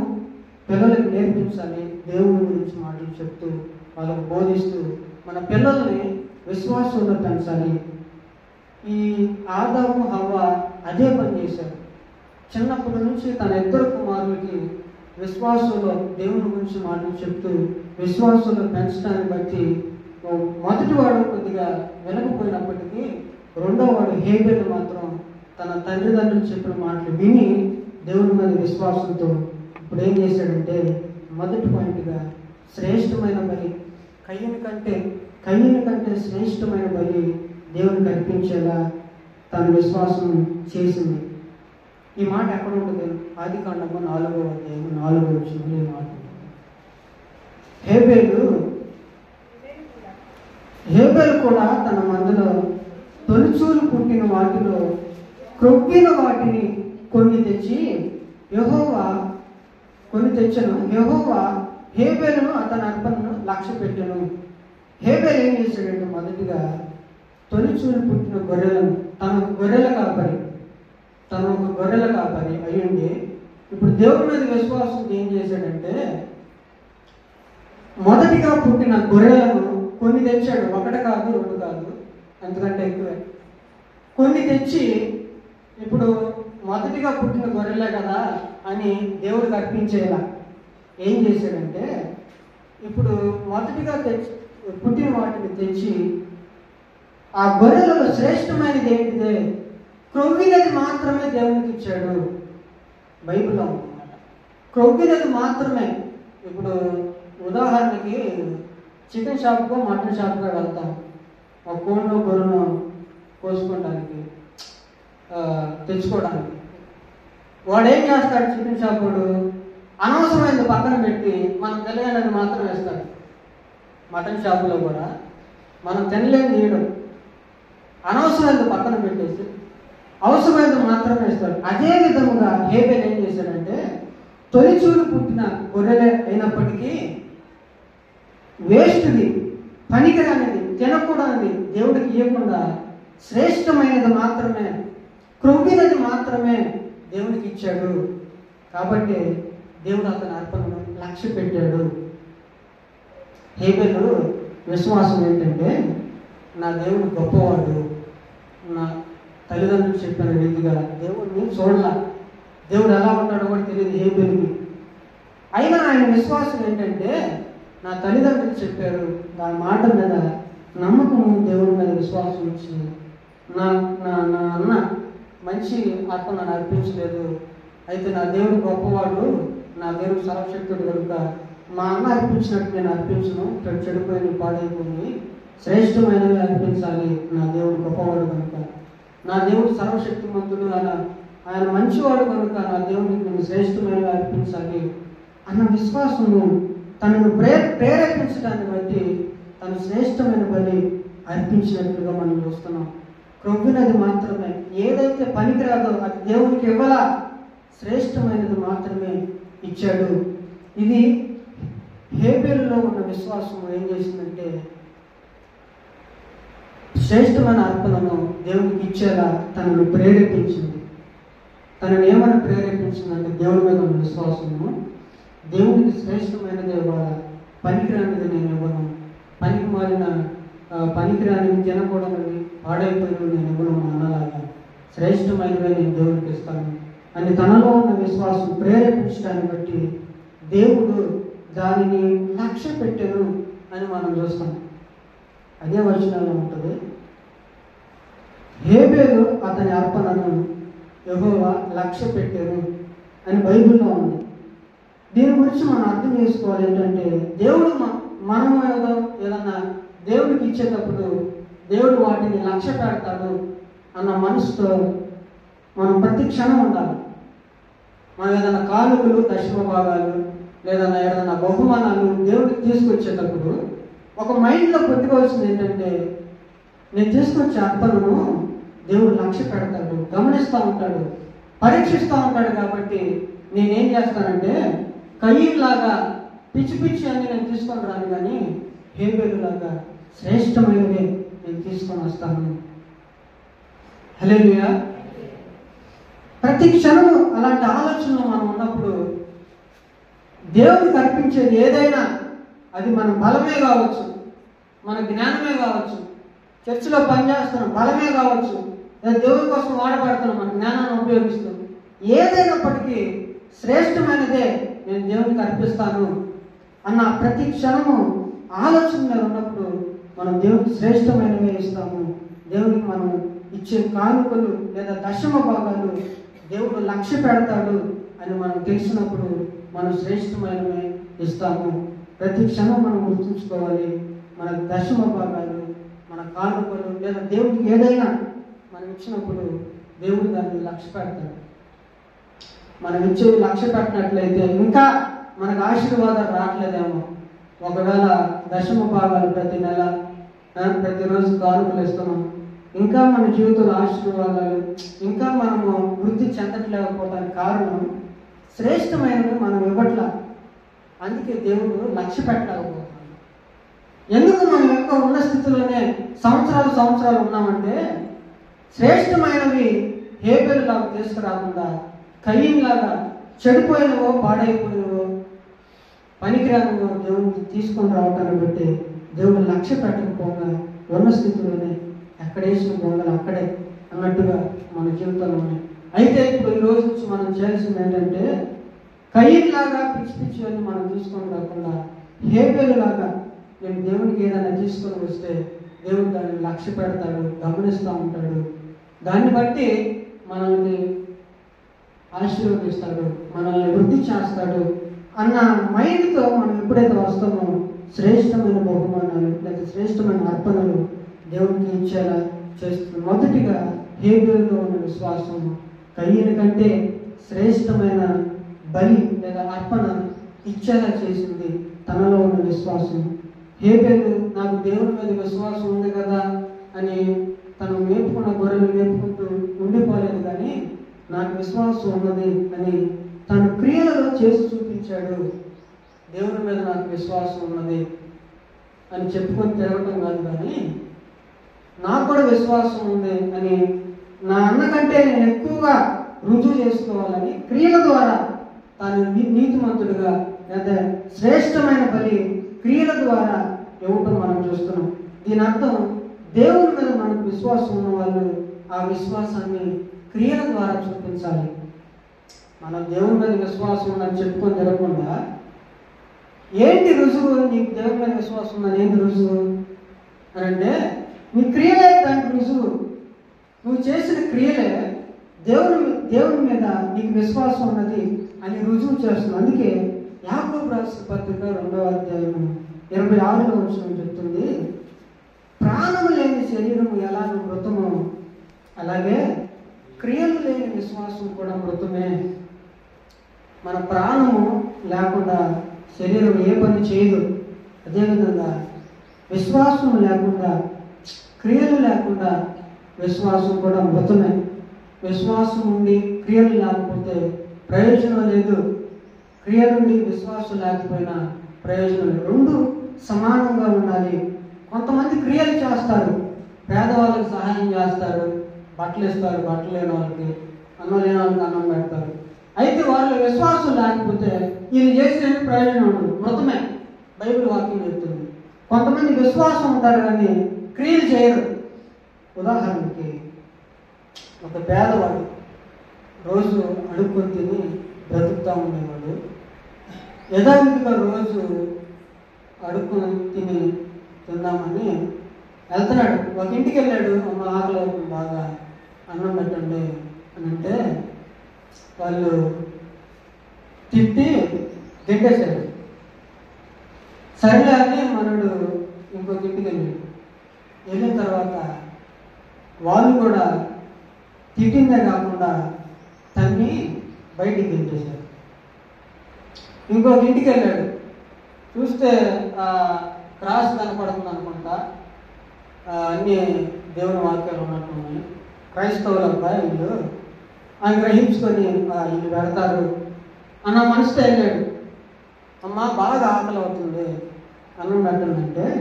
Speaker 1: పిల్లలకు నేర్పించాలి. దేవుని గురించి మాటలు చెప్తూ వాళ్ళకు బోధిస్తూ మన పిల్లల్ని విశ్వాసంలో పెంచాలి. ఈ ఆదాము హవ్వ అదే పని చేశారు. చిన్నప్పటి నుంచి తన ఇద్దరు కుమారులకి విశ్వాసంలో దేవుని గురించి మాటలు చెప్తూ విశ్వాసంలో పెంచడాన్ని బట్టి మొదటివాడు కొద్దిగా వెనకపోయినప్పటికీ రెండోవాడు హేబెలు మాత్రం తన తల్లిదండ్రులు చెప్పిన మాటలు విని దేవుని మీద విశ్వాసంతో ఇప్పుడు ఏం చేశాడంటే మొదటి పాయింట్గా శ్రేష్టమైన బలి, కయ్యని కంటే శ్రేష్టమైన బలి దేవునికి అర్పించేలా తన విశ్వాసం చేసింది. ఈ మాట ఎక్కడ ఉంటుంది? ఆదికాండము 4వ అధ్యాయము 4వ వచనంలో ఈ మాట ఉంటుంది. హేబెలు కూడా తన మందలో తొలిచూలు పుట్టిన వాటిలో క్రొవ్విన వాటిని కొన్ని తెచ్చను. యెహోవా హేబెలును అతని అర్పణను లక్ష్య పెట్టెను. హేబెలు ఏం చేశాడంటే మొదటిగా తొలిచూలు పుట్టిన గొర్రెలను, తన ఒక గొర్రెల కాపరి అయ్యండి. ఇప్పుడు దేవుడి మీద విశ్వాసం ఏం చేశాడంటే మొదటిగా పుట్టిన గొర్రెలను కొన్ని తెచ్చాడు. ఒకటి కాదు, రెండు కాదు, ఎందుకంటే ఎక్కువే. కొన్ని తెచ్చి ఇప్పుడు మొదటిగా పుట్టిన గొర్రెలే కదా అని దేవుడికి అర్పించేలా ఏం చేశాడంటే ఇప్పుడు మొదటిగా పుట్టిన వాటిని తెచ్చి ఆ గొర్రెలలో శ్రేష్టమైనది ఏంటిదే క్రొవ్వినది మాత్రమే దేవునికి ఇచ్చాడు. బైబిల్లో ఉందన్నమాట. క్రొవ్వినది మాత్రమే. ఇప్పుడు ఉదాహరణకి చికెన్ షాప్కో మటన్ షాప్కో వెళ్తాం, ఒక కోళ్ళను గొర్రెను కోసుకోవడానికి తెచ్చుకోవడానికి. వాడు ఏం చేస్తాడు? చికెన్ షాప్ వాడు అనవసరమైనది పక్కన పెట్టి మనం తెలియనిది మాత్రం వేస్తాడు. మటన్ షాపులో కూడా మనం తినలేని తీయడం, అనవసరమైనది పక్కన పెట్టేసి అవసరమైనది మాత్రమే వేస్తాడు. అదే విధముగా హేబెల్ ఏం చేశాడంటే తొలిచూలు పుట్టిన గొర్రెలే అయినప్పటికీ వేస్ట్ది, పనికిరానిది, తినకూడనిది దేవుడికి ఇవ్వకుండా శ్రేష్టమైనది మాత్రమే, క్రొవ్వినది మాత్రమే దేవునికి ఇచ్చాడు. కాబట్టి దేవుడు అతని అర్పణను లక్ష్య పెట్టాడు. హేబెలు విశ్వాసం ఏంటంటే నా దేవుడు గొప్పవాడు, నా తల్లిదండ్రులు చెప్పిన రీతిగా దేవుడిని చూడాల, దేవుడు ఎలా ఉంటాడో కూడా తెలియదు హేబెలుకి. అయినా ఆయన విశ్వాసం ఏంటంటే నా తల్లిదండ్రులు చెప్పారు, దాని మాట మీద నమ్మకము, దేవుడి మీద విశ్వాసం ఇచ్చి నా అన్న మంచి అర్పణ నన్ను అర్పించలేదు, అయితే నా దేవుడు గొప్పవాడు, నా దేవుడు సర్వశక్తుడు కనుక మా అన్న అర్పించినట్టు నేను అర్పించను, చెడిపోయి పాడైపోయి శ్రేష్టమైనవి అర్పించాలి, నా దేవుడు గొప్పవాడు కనుక, నా దేవుడు సర్వశక్తిమంతుడు, ఆయన మంచివాడు కనుక నా దేవుడికి నేను శ్రేష్టమైనవి అర్పించాలి అన్న విశ్వాసము తనను ప్రేరేపించడాన్ని బట్టి తను శ్రేష్టమైన బలి అర్పించినట్లుగా మనం చూస్తున్నాం. క్రొవ్వినది మాత్రమే, ఏదైతే పనికిరాదో అది దేవునికి ఇవ్వాల, శ్రేష్టమైనది మాత్రమే ఇచ్చాడు. ఇది హేబెలులో ఉన్న విశ్వాసం ఏం చేసిందంటే శ్రేష్టమైన అర్పణను దేవునికి ఇచ్చేలా తనను ప్రేరేపించింది. తనను ఏమని ప్రేరేపించిందంటే దేవుడి మీద ఉన్న విశ్వాసము, దేవునికి శ్రేష్టమైనది ఇవ్వాలా, పనికిరానిది నేను ఇవ్వను, పనికిరానివి తినకూడనివి పాడైపోయినవి నేను ఇవ్వను, అన్నలాగా శ్రేష్టమైనవే నేను దేవుడికి ఇస్తాను అని తనలో ఉన్న విశ్వాసం ప్రేరేపించడాన్ని బట్టి దేవుడు దానిని లక్ష్య పెట్టాను అని మనం చూస్తాం. అదే వచనంలో ఉంటుంది. హేబెలు అతని అర్పణను యెహోవా లక్ష్య పెట్టారు అని బైబిల్లో ఉంది. దీని గురించి మనం అర్థం చేసుకోవాలి ఏంటంటే, దేవుడు మనం ఏదన్నా దేవుడికి ఇచ్చేటప్పుడు దేవుడు వాటిని లక్ష్య పెడతాడు అన్న మనసుతో మనం ప్రతి క్షణం ఉండాలి. మనం ఏదైనా కానుకలు, దశమ భాగాలు లేదా ఏదైనా బహుమానాలు దేవుడికి తీసుకొచ్చేటప్పుడు ఒక మైండ్లో పెట్టుకోవాల్సింది ఏంటంటే, నేను తీసుకొచ్చే అర్పణను దేవుడు లక్ష్య పెడతాడు, గమనిస్తూ ఉంటాడు, పరీక్షిస్తూ ఉంటాడు. కాబట్టి నేనేం చేస్తానంటే కయీన్లాగా పిచ్చి పిచ్చి అని నేను తీసుకొని రాను, కానీ హేబేలులాగా శ్రేష్టమైనవి నేను తీసుకొని వస్తాను. హల్లెలూయా. ప్రతి క్షణము అలాంటి ఆలోచనలో మనం ఉన్నప్పుడు దేవుడికి అర్పించేది ఏదైనా అది మన బలమే కావచ్చు, మన జ్ఞానమే కావచ్చు, చర్చిలో పనిచేస్తున్నాం బలమే కావచ్చు, లేదా దేవుడి కోసం వాడబడుతున్నాం మన జ్ఞానాన్ని ఉపయోగిస్తూ, ఏదైనప్పటికీ శ్రేష్టమైనదే నేను దేవుడికి అర్పిస్తాను అన్న ప్రతి క్షణము ఆలోచన మీద ఉన్నప్పుడు మనం దేవుడికి శ్రేష్టమైనవే ఇస్తాము. దేవుడికి మనం ఇచ్చే కానుకలు లేదా దశమ భాగాలు దేవుడు లక్ష్య పెడతాడు అని మనం తెలిసినప్పుడు మనం శ్రేష్టమైనవే ఇస్తాము. ప్రతి క్షణం మనం గుర్తుంచుకోవాలి, మన దశమ భాగాలు, మన కానుకలు లేదా దేవుడికి ఏదైనా మనం ఇచ్చినప్పుడు దేవుడు దాన్ని లక్ష్య పెడతాడు. మనం ఇచ్చేది లక్ష్య పెట్టినట్లయితే ఇంకా మనకు ఆశీర్వాదాలు రావట్లేదేమో. ఒకవేళ దశమ భాగాలు ప్రతి నెల ప్రతిరోజు కానుకలు ఇస్తున్నాం, ఇంకా మన జీవితంలో ఆశీర్వాదాలు ఇంకా మనము వృద్ధి చెందట్లేకపోవడానికి కారణం శ్రేష్టమైనవి మనం ఇవ్వట్లా. అందుకే దేవుడు లక్ష్య పెట్టలేకపోతున్నాడు. ఎందుకు మనం ఎక్కువ ఉన్న స్థితిలోనే సంవత్సరాలు ఉన్నామంటే, శ్రేష్టమైనవి హేబేలులాగా తీసుకురాకుండా కయీన్లాగా చెడిపోయినవో పాడైపోయినవో పనికిరానివో దేవుడికి తీసుకొని రావటాన్ని బట్టి దేవుడు లక్ష్య పెట్టకపోగా ఉన్న స్థితిలోనే ఎక్కడేసిన బొంగలు అక్కడే అన్నట్టుగా మన జీవితంలో ఉన్నాయి. అయితే ఇప్పుడు ఈ రోజు నుంచి మనం చేయాల్సింది ఏంటంటే, కయీన్లాగా పిచ్చి పిచ్చి అని మనం తీసుకొని రాకుండా హేబేలులాగా నేను దేవునికి ఏదైనా తీసుకొని వస్తే దేవుడు దాన్ని లక్ష్య పెడతాడు, గమనిస్తూ ఉంటాడు, దాన్ని బట్టి మనల్ని ఆశీర్వదిస్తాడు, మనల్ని వృద్ధి చేస్తాడు అన్న మైండ్తో మనం ఎప్పుడైతే వస్తామో శ్రేష్టమైన బహుమానాలు లేదా శ్రేష్టమైన అర్పణలు దేవుడికి ఇచ్చేలా చేస్తుంది. మొదటిగా హేబేలులో ఉన్న విశ్వాసం కయీను కంటే శ్రేష్టమైన బలి లేదా అర్పణ ఇచ్చేలా చేసింది తనలో ఉన్న విశ్వాసం. హేబేలు నాకు దేవుడి మీద విశ్వాసం ఉంది కదా అని తను మేపుకున్న గొర్రెలు మేపుకుంటూ ఉండిపోలేదు, కానీ నాకు విశ్వాసం ఉన్నది అని తను క్రియలలో చేసి చూపించాడు. దేవుడి మీద నాకు విశ్వాసం ఉన్నది అని చెప్పుకొని తిరగటం కాదు, కానీ నాకు కూడా విశ్వాసం ఉంది అని నా అన్నకంటే నేను ఎక్కువగా రుజువు చేసుకోవాలని క్రియల ద్వారా తాను నీతిమంతుడిగా లేదా శ్రేష్టమైన బలి క్రియల ద్వారా ఇవ్వటం మనం చూస్తున్నాం. దీని అర్థం దేవుని మీద మనకు విశ్వాసం ఉన్న వాళ్ళు ఆ విశ్వాసాన్ని క్రియల ద్వారా చూపించాలి. మనం దేవుని మీద విశ్వాసం ఉందని చెప్పుకొని తిరగకుండా ఏంటి రుజువు, నీకు దేవుని మీద విశ్వాసం ఉందని ఏంటి రుజువు అని అంటే, నీ క్రియలే దానికి రుజువు. నువ్వు చేసిన క్రియలే దేవుని మీద నీకు విశ్వాసం ఉన్నది అని రుజువు చేస్తుంది. అందుకే యాకోబు రాసిన పత్రిక 2వ అధ్యాయం 26వ వచనం చెప్తుంది, ప్రాణము లేని శరీరము ఎలాగో మృతమో అలాగే క్రియలు లేని విశ్వాసం కూడా మృతమే. మన ప్రాణము లేకుండా శరీరం ఏ పని చేయదు. అదేవిధంగా విశ్వాసం లేకుండా క్రియలు లేకుండా విశ్వాసం కూడా మృతమే. విశ్వాసం ఉండి క్రియలు లేకపోతే ప్రయోజనం లేదు, క్రియలుండి విశ్వాసం లేకపోయినా ప్రయోజనం లేదు. రెండు సమానంగా ఉండాలి. కొంతమంది క్రియలు చేస్తారు, పేదవాళ్ళకి సహాయం చేస్తారు, బట్టలు ఇస్తారు, బట్టలు లేని వాళ్ళకి, అన్నం లేని వాళ్ళకి అన్నం పెడతారు. అయితే వాళ్ళు విశ్వాసం లేకపోతే వీళ్ళు చేసిన ప్రయోజనం ఉండదు, మృతమే. బైబిల్ వాక్యం చెప్తుంది. కొంతమంది విశ్వాసం ఉంటారు కానీ క్రియలు చేయరు. ఉదాహరణకి ఒక పేదవాడు రోజు అడుక్కొని తిని బ్రతుకుతూ ఉండేవాడు. యథావిధిగా రోజు అడుక్కొని తిందామని వెళ్తున్నాడు. ఒక ఇంటికి వెళ్ళాడు, అమ్మ ఆకలి బాగా అన్నం పెట్టండి అని అంటే వాళ్ళు తిట్టి గెంటేశారు. సరేలే అని మనడు ఇంకొక ఇంటికి వెళ్ళిన తర్వాత వాళ్ళు కూడా తిట్టిందే కాకుండా తన్ని బయటికి గెంటేశారు. ఇంకొక ఇంటికి వెళ్ళాడు. చూస్తే క్రాస్ కనపడుతుంది అనుకుంటా, అన్ని దేవుని వాక్యాలు ఉన్నట్టున్నాయి. క్రైస్తవుల అబ్బాయి వీళ్ళు ఆయన గ్రహించుకొని వీళ్ళు పెడతారు అన్న మనసుతో వెళ్ళాడు. అమ్మ బాగా ఆకలి అవుతుంది, అన్నం పెట్టండి.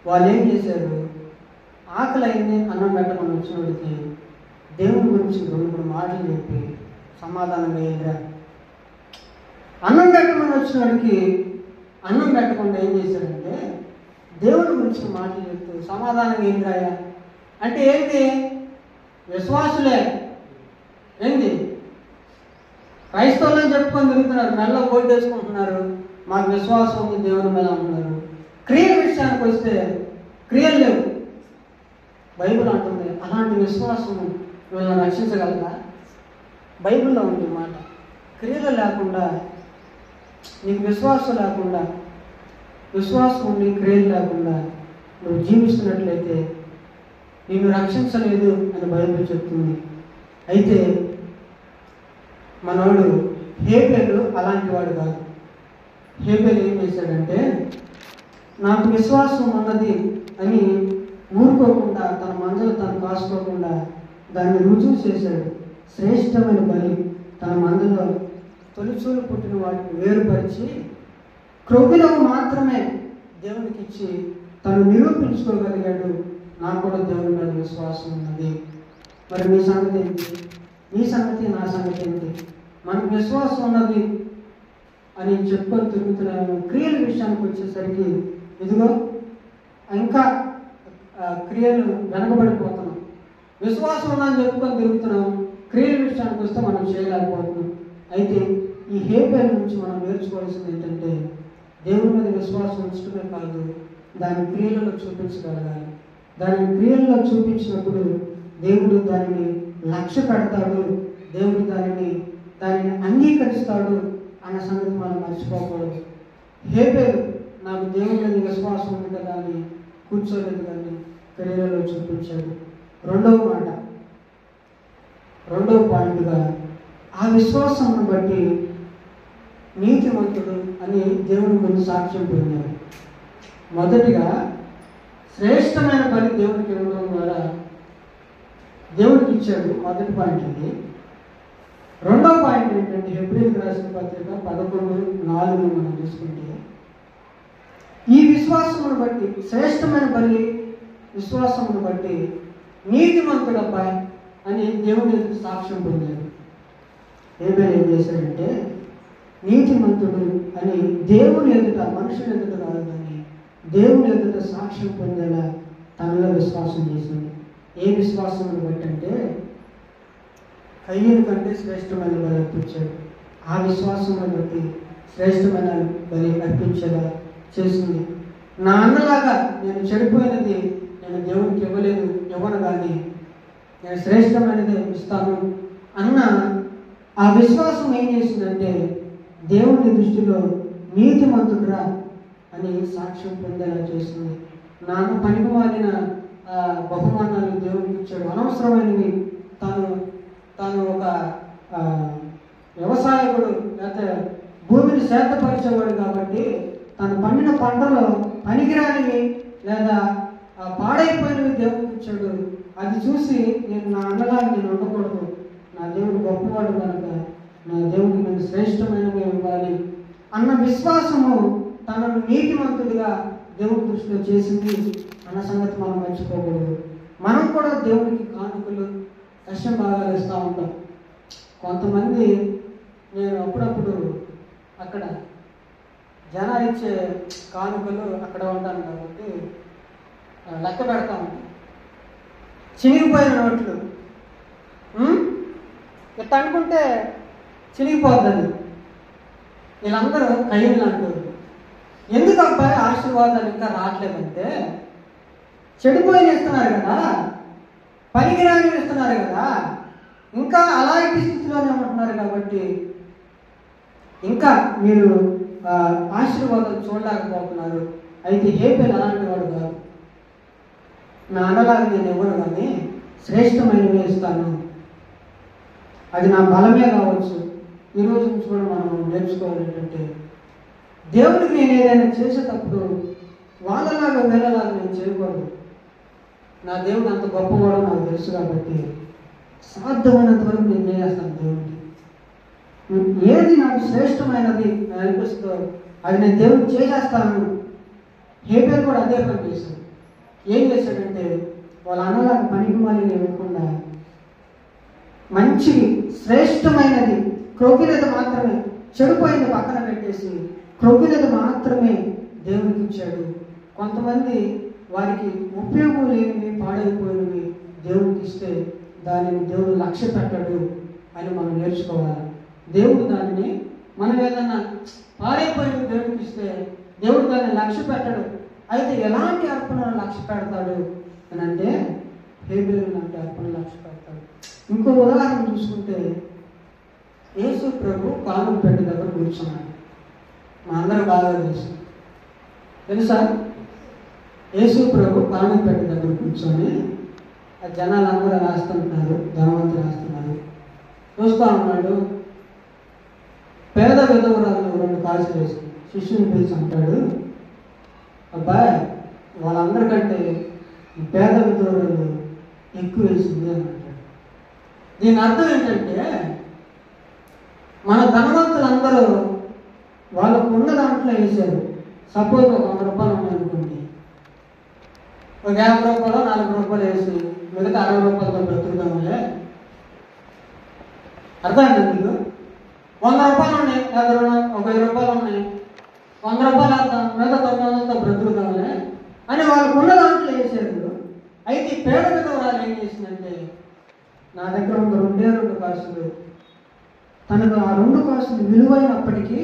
Speaker 1: వాళ్ళు ఏం చేశారు, ఆకలి అయింది అన్నం పెట్టమని వచ్చినోడికి దేవుని గురించి 2-3 మాటలు చెప్పి సమాధానంగా వెళ్ళరా. అన్నం పెట్టమని వచ్చినోడికి అన్నం పెట్టకుండా ఏం చేశాడంటే దేవుని గురించి మాటలు చెప్తూ సమాధానంగా ఏంద్రాయా అంటే ఏంటి, విశ్వాసులే ఏంది, క్రైస్తవులని చెప్పుకొని తిరుగుతున్నారు, మెల్ల ఓటు వేసుకుంటున్నారు, మాకు విశ్వాసం ఉంది దేవుని మీద అంటున్నారు. క్రియల విషయానికి వస్తే క్రియలు లేవు. బైబిల్ అంటుంది అలాంటి విశ్వాసం వీళ్ళని రక్షించగలరా? బైబిల్లో ఉంది మాట. క్రియలు లేకుండా, నీకు విశ్వాసం లేకుండా, విశ్వాసం ఉండి క్రియలు లేకుండా నువ్వు జీవిస్తున్నట్లయితే నిన్ను రక్షించలేదు అని బైబిల్ చెప్తుంది. అయితే మనోడు హేబేలు అలాంటి వాడు కాదు. హేబేలు ఏం చేశాడంటే నాకు విశ్వాసం ఉన్నది అని ఊరుకోకుండా, తన మందలు తను కాసుకోకుండా దాన్ని రుజువు చేశాడు. శ్రేష్టమైన బలి తన మందలో తొలిచూలు పుట్టిన వాటిని వేరుపరిచి క్రొవ్వులో మాత్రమే దేవునికి ఇచ్చి తను నిరూపించుకోగలిగాడు. నాకు కూడా దేవుని మీద విశ్వాసం ఉన్నది. మరి మీ సంగతి ఏంటి? నీ సంగతి నా సంగతి ఏంటి? మనకు విశ్వాసం ఉన్నది అని చెప్పుకొని తిరుగుతున్నాము. క్రియల విషయానికి వచ్చేసరికి ఇదిగో ఇంకా క్రియలు వెనకబడిపోతున్నాం. విశ్వాసం ఉందని చెప్పుకొని తిరుగుతున్నాం, క్రియల విషయానికి వస్తే మనం చేయలేకపోతున్నాం. అయితే ఈ హేబేలు నుంచి మనం నేర్చుకోవాల్సింది ఏంటంటే దేవుని మీద విశ్వాసం ఉంచడమే కాదు, దాని క్రియలలో చూపించగలగాలి. దాని క్రియల్లో చూపించినప్పుడు దేవుడు దానిని లక్ష్య పెడతాడు, దేవుడు దానిని అంగీకరిస్తాడు అన్న సంగతి మనం మర్చిపోకూడదు. హేబేలు నాకు దేవుని మీద విశ్వాసం ఉంది కదా అని కూర్చోలేదు, కానీ క్రియలలో చూపించాడు. రెండవ పాయింట్గా ఆ విశ్వాసాన్ని బట్టి నీతిమంతుడు అని దేవుని ముందు సాక్ష్యం పొందాడు. మొదటిగా శ్రేష్టమైన బలి దేవునికి ఇవ్వడం ద్వారా దేవుడికి ఇచ్చాడు. మొదటి పాయింట్ ఇది. రెండవ పాయింట్ ఏంటంటే హెబ్రీయులకు రాసిన పత్రిక 11:4 మనం చూసుకుంటే ఈ విశ్వాసమును బట్టి, శ్రేష్టమైన బలి విశ్వాసమును బట్టి నీతిమంతుడబ్బాయి అని దేవుని ఎదుట సాక్ష్యం పొందాడు. హేబేలు ఏం చేశాడంటే నీతిమంతుడు అని దేవుని ఎదుట, మనుషుల ఎదుట కాదు కానీ దేవుని ఎదుట సాక్ష్యం పొందేలా తనలో విశ్వాసం చేసింది. ఏ విశ్వాసమును బట్టి అంటే కయ్యను కంటే శ్రేష్టమైన బలి అర్పించాడు. ఆ విశ్వాసమును బట్టి శ్రేష్టమైన బలి అర్పించేలా చేసింది. నా అన్నలాగా నేను చెడిపోయినది నేను దేవునికి ఇవ్వను కానీ నేను శ్రేష్టమైనది ఇస్తాను అన్న ఆ విశ్వాసం ఏం చేసిందంటే దేవుని దృష్టిలో నీతిమంతుడురా అని సాక్ష్యం పొందేలా చేస్తుంది. నాన్న పనికి మారిన బహుమానాలు దేవునికి ఇచ్చాడు, అనవసరమైనవి. తాను ఒక వ్యవసాయకుడు లేకపోతే భూమిని సేతపరిచేవాడు కాబట్టి తను పండిన పంటలో పనికిరానివి లేదా పాడైపోయినవి దేవునికి ఇచ్చాడు. అది చూసి నేను నా అన్నలాగా నేను ఉండకూడదు, నా దేవుడు గొప్పవాడు కనుక నా దేవుడికి నేను శ్రేష్టమైనవి ఇవ్వాలి అన్న విశ్వాసము తనను నీతిమంతుడిగా దేవుడి దృష్టిలో చేసింది అన్న సంగతి మనం మర్చిపోకూడదు. మనం కూడా దేవుడికి కానుకలు దశమ భాగాలు ఇస్తూ ఉంటాం. కొంతమంది, నేను అప్పుడప్పుడు అక్కడ జనాలు ఇచ్చే కానుకలు అక్కడ ఉంటాను కాబట్టి లెక్క పెడతాము. చినిగిపోయిన నోట్లు ఇట్లా అనుకుంటే చినిగిపోతుంది. వీళ్ళందరూ కయ్యలు అంటారు. ఎందుకు అబ్బాయి ఆశీర్వాదాలు ఇంకా రావట్లేదంటే చెడిపోయిన ఇస్తున్నారు కదా, పనికిరాని ఇస్తున్నారు కదా, ఇంకా అలాంటి స్థితిలోనే ఉంటున్నారు కాబట్టి ఇంకా మీరు ఆశీర్వాదం చూడలేకపోతున్నారు. అయితే హేబెల్ అలాంటి వాడు కాదు. నా అన్నలాగా నేను ఇవ్వను, కానీ శ్రేష్టమైనవి ఇస్తాను. అది నా బలమే కావచ్చు. ఈరోజు నుంచి కూడా మనం నేర్చుకోవాలి ఏంటంటే, దేవుడికి నేను ఏదైనా చేసేటప్పుడు వాళ్ళలాగా వేరేలాగా నేను చేయకూడదు. నా దేవుడు అంత గొప్పవాడో నాకు తెలుసు కాబట్టి సాధ్యమైనంత వరకు నేను చేస్తాను. దేవుడికి ఏది నాకు శ్రేష్టమైనది అనిపిస్తుందో అది నేను దేవుడికి చేసేస్తాను. హేబెల్ కూడా అదే పని చేశాడు. ఏం చేశాడంటే, వాళ్ళ అన్నలాగా పనికి మాలి ఇవ్వకుండా మంచి శ్రేష్టమైనది, క్రొవ్వినది మాత్రమే, చెడిపోయింది పక్కన పెట్టేసి క్రొవ్వినది మాత్రమే దేవుడికి ఇచ్చాడు. కొంతమంది వారికి ఉపయోగం లేనివి, పాడైపోయినవి దేవుడికి ఇస్తే దానిని దేవుడు లక్ష్య పెట్టడు అని మనం నేర్చుకోవాలి. దేవుడు దానిని మనం ఏదన్నా పాడైపోయినవి దేవుడికి ఇస్తే దేవుడు దాన్ని లక్ష్య పెట్టడు. అయితే ఎలాంటి అర్పణను లక్ష్య పెడతాడు అని అంటే, హేబెల్ లాంటి అర్పణ లక్ష్య పెడతాడు. ఇంకో ఉదాహరణ చూసుకుంటే, యేసు ప్రభు కానుక పెట్టి దగ్గర కూర్చున్నాడు. మా అందరూ బాగా తెలుసా? యేసు ప్రభు కానుక పెట్టి దగ్గర కూర్చొని ఆ జనాలందరూ రాస్తుంటున్నారు, ధనవంతులు రాస్తున్నారు. చూస్తూ ఉన్నాడు. పేద విధవరాలు 2 కాసులు వేసి శిష్యుని పిలిచి అంటాడు, అబ్బాయి వాళ్ళందరికంటే ఈ పేద విధవరాలు ఎక్కువ వేసింది అని అంటాడు. దీని అర్థం ఏంటంటే, మన ధనవంతులందరూ వాళ్ళకు ఉన్న దాంట్లో వేశారు. సపోజ్ ఒక 100 రూపాయలు ఉన్నాయనుకోండి, ఒక 50 రూపాయలు 40 రూపాయలు వేసి మిగతా 60 రూపాయలతో బ్రతుకుదామలే. అర్థమైంది మీకు? 100 రూపాయలు ఉన్నాయి, ఒక 20 రూపాయలు ఉన్నాయి, 100 రూపాయలు వేద్దాం, మిగతా 900తో బ్రతుకుదామలే అని వాళ్ళకు ఉన్న దాంట్లో వేసారు. అయితే పేద విధవరాలు ఏం చేసిందంటే, నా దగ్గర ఉన్న 2 కాసులు, తనకు ఆ 2 కాసులు విలువైనప్పటికీ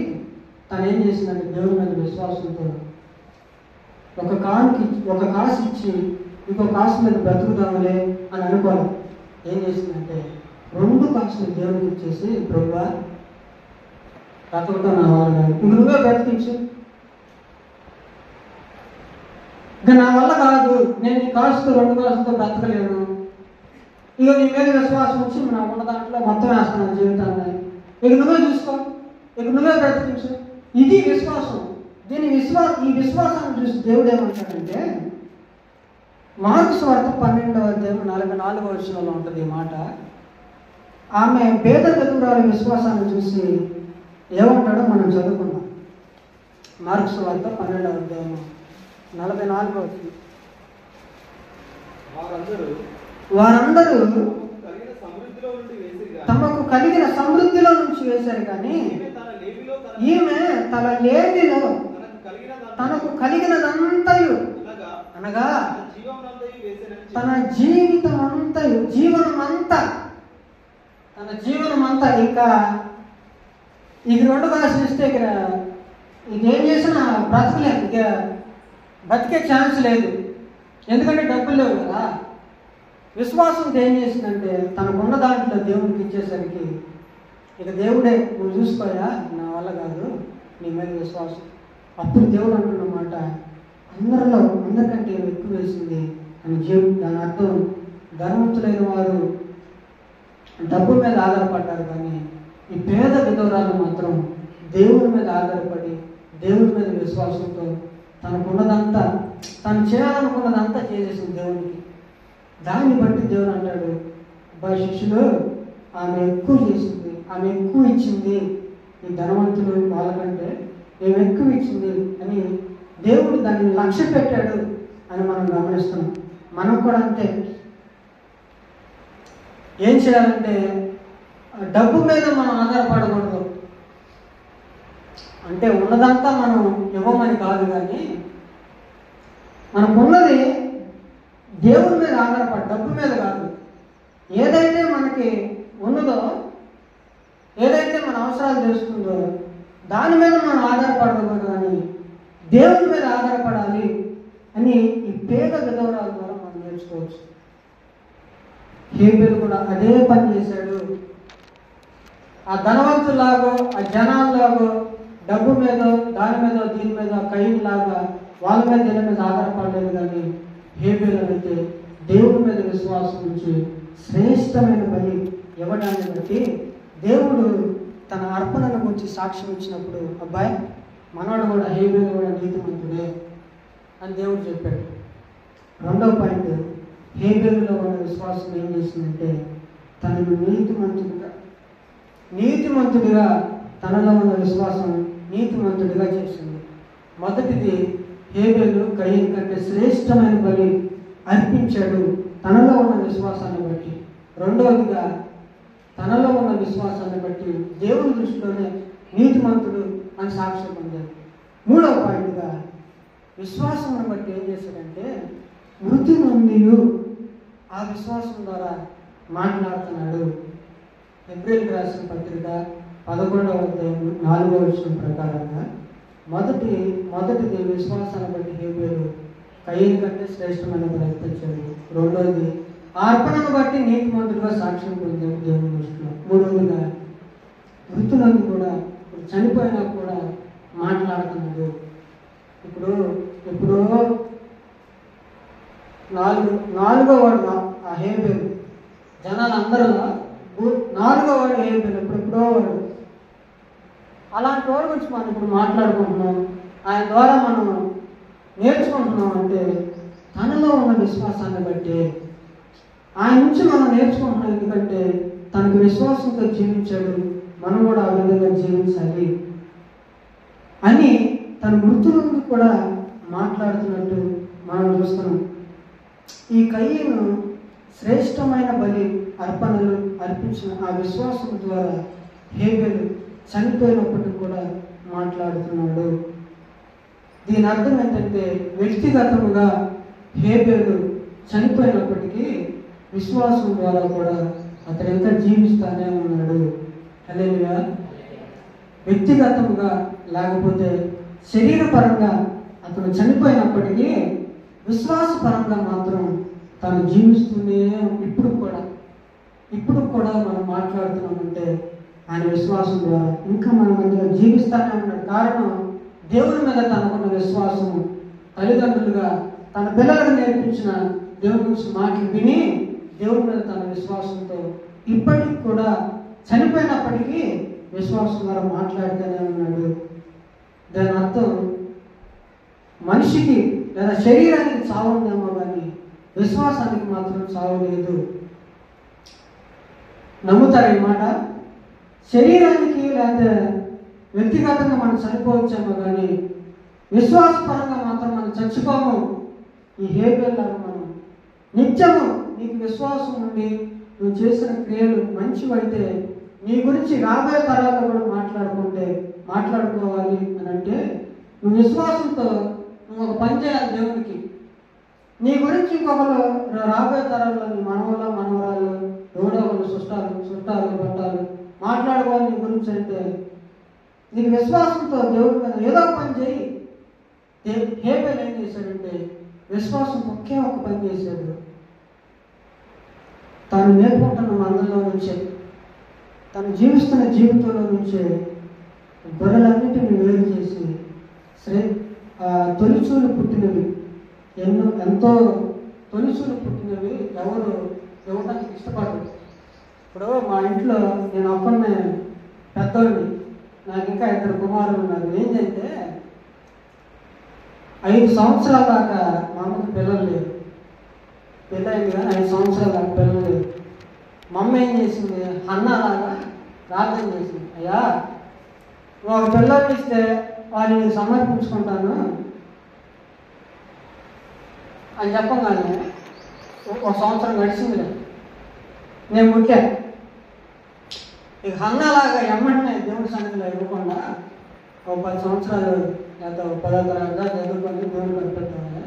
Speaker 1: తను ఏం చేసిందంటే, దేవుడి మీద విశ్వాసంతో ఒక కాసు ఇచ్చి ఇంకో కాసు మీద బ్రతుకుదామలే అని అనుకోవాలి. ఏం చేసిందంటే, 2 కాసులు దేవుడికి ఇచ్చేసి, ప్రభువా బ్రతుకుతాం నా వాళ్ళు కాదు, ఇంక నువ్వే బ్రతికించు, ఇక నా వల్ల కాదు, నేను ఈ కాసుతో 2 కాసులతో బ్రతకలేను, ఇక నీ మీద విశ్వాసం వచ్చి నా ఉన్న దాంట్లో మొత్తం వేస్తున్నాను జీవితాన్ని, ఇక నువ్వే చూసుకో, ఇక నువ్వే బ్రతికించు. ఇది విశ్వాసం. ఈ విశ్వాసాన్ని చూసి దేవుడు ఏమంటాడంటే, మార్కు సువార్త 12వ అధ్యాయం 44వ వచనంలో ఉంటుంది ఈ మాట. ఆమె పేద విధవరాలి విశ్వాసాన్ని చూసి ఏమంటాడో మనం చదువుకుందాం. మార్కు సువార్త 12వ అధ్యాయం 44వ వచనం. వారందరూ తమకు కలిగిన సమృద్ధిలో నుంచి వేశారు, కానీ ఈమె తన లేమిలో తనకు కలిగినదంతయు అనగా తన జీవనమంతా ఇంకా ఇది 2 కాసులు ఇస్తే ఇక్కడ ఇదేం చేసినా బ్రతకలేదు, ఇక బతికే ఛాన్స్ లేదు, ఎందుకంటే డబ్బులు లేవు కదా. విశ్వాసంతో ఏం చేసిందంటే, తనకున్న దాంట్లో దేవుడికి ఇచ్చేసరికి ఇక దేవుడే నువ్వు చూసుకోయా, నా వల్ల కాదు, నీ మీద విశ్వాసం. అప్పుడు దేవుడు అంటున్నమాట, అందరికంటే ఎక్కువ వేసింది అని. దాని అర్థం, ధనవంతులైన వారు డబ్బు మీద ఆధారపడ్డారు, కానీ ఈ పేద విధవరాలు మాత్రం దేవుడి మీద ఆధారపడి దేవుడి మీద విశ్వాసంతో తనకున్నదంతా, తను చేయాలనుకున్నదంతా చేసేసింది దేవుడికి. దాన్ని బట్టి దేవుడు అంటాడు, అబ్బాయి శిష్యులు, ఆమె ఎక్కువ చేసింది, ఆమె ఎక్కువ ఇచ్చింది, ఈ ధనవంతులు వాళ్ళకంటే ఏమి ఎక్కువ ఇచ్చింది అని దేవుడు దాన్ని లక్ష్య పెట్టాడు అని మనం గమనిస్తున్నాం. మనం కూడా అంతే. ఏం చేయాలంటే, డబ్బు మీద మనం ఆధారపడకూడదు. అంటే ఉన్నదంతా మనం ఇవ్వమని కాదు, కానీ మనకున్నది దేవుడి మీద ఆధారపడి, డబ్బు మీద కాదు. ఏదైతే మనకి ఉన్నదో, ఏదైతే మన అవసరాలు తెలుస్తుందో దాని మీద మనం ఆధారపడకూడదు, కానీ దేవుడి మీద ఆధారపడాలి అని ఈ పేద విధవరాల ద్వారా మనం నేర్చుకోవచ్చు. హేబేలు కూడా అదే పని చేశాడు. ఆ ధనవంతులాగో ఆ జనాల్లాగో డబ్బు మీద దాని మీద దీని మీద కయ్యం లాగా వాళ్ళ మీద దీని మీద ఆధారపడలేదు. కానీ హేబేలు అయితే దేవుడి మీద విశ్వాసం ఉంచి శ్రేష్టమైన బలి ఇవ్వడాన్ని బట్టి దేవుడు తన అర్పణను గురించి సాక్ష్యం ఇచ్చినప్పుడు అబ్బాయి మనవాడు కూడా హేబేలు కూడా నీతిమంతుడే అని దేవుడు చెప్పాడు. రెండవ పాయింట్, హేబేలులో ఉన్న విశ్వాసం ఏం చేసిందంటే తనను నీతిమంతుడిగా తనలో ఉన్న విశ్వాసం నీతిమంతుడిగా చేసింది. మొదటిది, హేబేలు కయీను కంటే శ్రేష్టమైన బలి అర్పించాడు తనలో ఉన్న విశ్వాసాన్ని బట్టి. రెండవదిగా, తనలో ఉన్న విశ్వాసాన్ని బట్టి దేవుని దృష్టిలోనే నీతిమంతుడు అని సాక్ష్యం పొందాడు. మూడవ పాయింట్గా, విశ్వాసం బట్టి ఏం చేశాడంటే మృతి నుండి ఆ విశ్వాసం ద్వారా మాట్లాడుతున్నాడు. హెబ్రీయులకు రాసిన పత్రిక 11వ అధ్యాయం 4వ వచనం ప్రకారంగా మొదటిది విశ్వాసాన్ని బట్టి హేబేలు కయీను కంటే శ్రేష్టమైన ప్రయత్నించాడు. రెండవది, అర్పణను బట్టి నీతిమంతుడిగా సాక్ష్యం పొందాడు దేవుని దృష్టిలో. మూడవదిగా, మృతులను కూడా చనిపోయినా కూడా మాట్లాడుతున్నాడు. ఇప్పుడు నాలుగో వాడు ఆ హేబేలు, జనాలందరిలో 4వ వాడు హేబేలు, ఎప్పుడెప్పుడో వాడు. అలాంటి వాడి గురించి మనం ఇప్పుడు మాట్లాడుకుంటున్నాం. ఆయన ద్వారా మనం నేర్చుకుంటున్నాం అంటే తనలో ఉన్న విశ్వాసాన్ని బట్టి ఆయన నుంచి మనం నేర్చుకుంటున్నాం. ఎందుకంటే తనకు విశ్వాసంతో జీవించాడు, మనం కూడా ఆ విధంగా జీవించాలి అని తన మృతి నుండి కూడా మాట్లాడుతున్నట్టు మనం చూస్తున్నాం. ఈ కయీను శ్రేష్టమైన బలి అర్పణలు అర్పించిన ఆ విశ్వాసం ద్వారా హేబేలు చనిపోయినప్పటికీ కూడా మాట్లాడుతున్నాడు. దీని అర్థం ఏంటంటే వ్యక్తిగతముగా హేబేలు చనిపోయినప్పటికీ విశ్వాసం ద్వారా కూడా అతను ఇంకా జీవిస్తానే ఉన్నాడు. హల్లెలూయా. వ్యక్తిగతముగా లేకపోతే శరీరపరంగా అతను చనిపోయినప్పటికీ విశ్వాసపరంగా మాత్రం తను జీవిస్తూనే ఇప్పుడు కూడా మనం మాట్లాడుతున్నామంటే ఆయన విశ్వాసం ద్వారా ఇంకా మన మధ్యలో జీవిస్తానే ఉన్నాడు. కారణం దేవుని మీద తనకున్న విశ్వాసము, తల్లిదండ్రులుగా తన పిల్లలకు నేర్పించిన దేవుని గురించి మాటలు విని దేవుని మీద తన విశ్వాసంతో ఇప్పటికి కూడా చనిపోయినప్పటికీ విశ్వాసం ద్వారా మాట్లాడుతూనే ఉన్నాడు. దాని అర్థం మనిషికి లేదా శరీరానికి చావు ఉందేమో కానీ విశ్వాసానికి మాత్రం చావు లేదు. నమ్ముతారు ఈ మాట? శరీరానికి లేదా వ్యక్తిగతంగా మనం చనిపోవచ్చేమో కానీ విశ్వాసపరంగా మాత్రం మనం చచ్చిపోము. ఈ హేబేలులాగా మనం నిత్యము నీకు విశ్వాసం ఉండి నువ్వు చేసిన క్రియలు మంచివైతే నీ గురించి రాబోయే తరాల్లో కూడా మాట్లాడుకోవాలి అని అంటే నువ్వు విశ్వాసంతో నువ్వు ఒక పని చేయాలి దేవునికి. నీ గురించి ఇంకొకరు రాబోయే తరాల్లో నీ మనవరాళ్ళు ఎవడో వాళ్ళు చుట్టాలు పట్టాలు మాట్లాడుకోవాలి నీ గురించి అంటే నీకు విశ్వాసంతో దేవుడి మీద ఏదో ఒక పని చేయి. హేబేలు ఏం చేశాడంటే విశ్వాసం ఒకే ఒక పని చేశాడు. తాను నేర్పుకుంటున్న మందల్లో నుంచే, తను జీవిస్తున్న జీవితంలో నుంచే గొర్రెలన్నింటినీ వేరు చేసి తొలిచూలు పుట్టినవి ఎంతో తొలిచూలు పుట్టినవి ఎవరు ఇవ్వడానికి ఇష్టపడరు. ఇప్పుడు మా ఇంట్లో నేను ఒక్కనే పెద్దోడిని, నాకు ఇంకా 2 కుమారులు ఉన్నారు. ఏం చేస్తే 5 సంవత్సరాల దాకా మా అమ్మకి పిల్లలు లేరు. పెళ్ళయింది కానీ 5 సంవత్సరాల దాకా పిల్లలు లేరు. మా అమ్మ ఏం చేసింది, అన్నలాగా ప్రార్థన చేసింది, అయ్యా ఒక పిల్లలు ఇస్తే వారిని సమర్పించుకుంటాను అని చెప్పగానే 1 సంవత్సరం గడిచిందిలే, నేను పుట్టాను. ఇక అన్నలాగా ఎమ్మటనే దేవుడి సన్నిధిలో ఇవ్వకుండా 10 సంవత్సరాలు లేదా 10వ తరగతి దాకా చదువుకొని దేవుడు కనిపెట్టాను.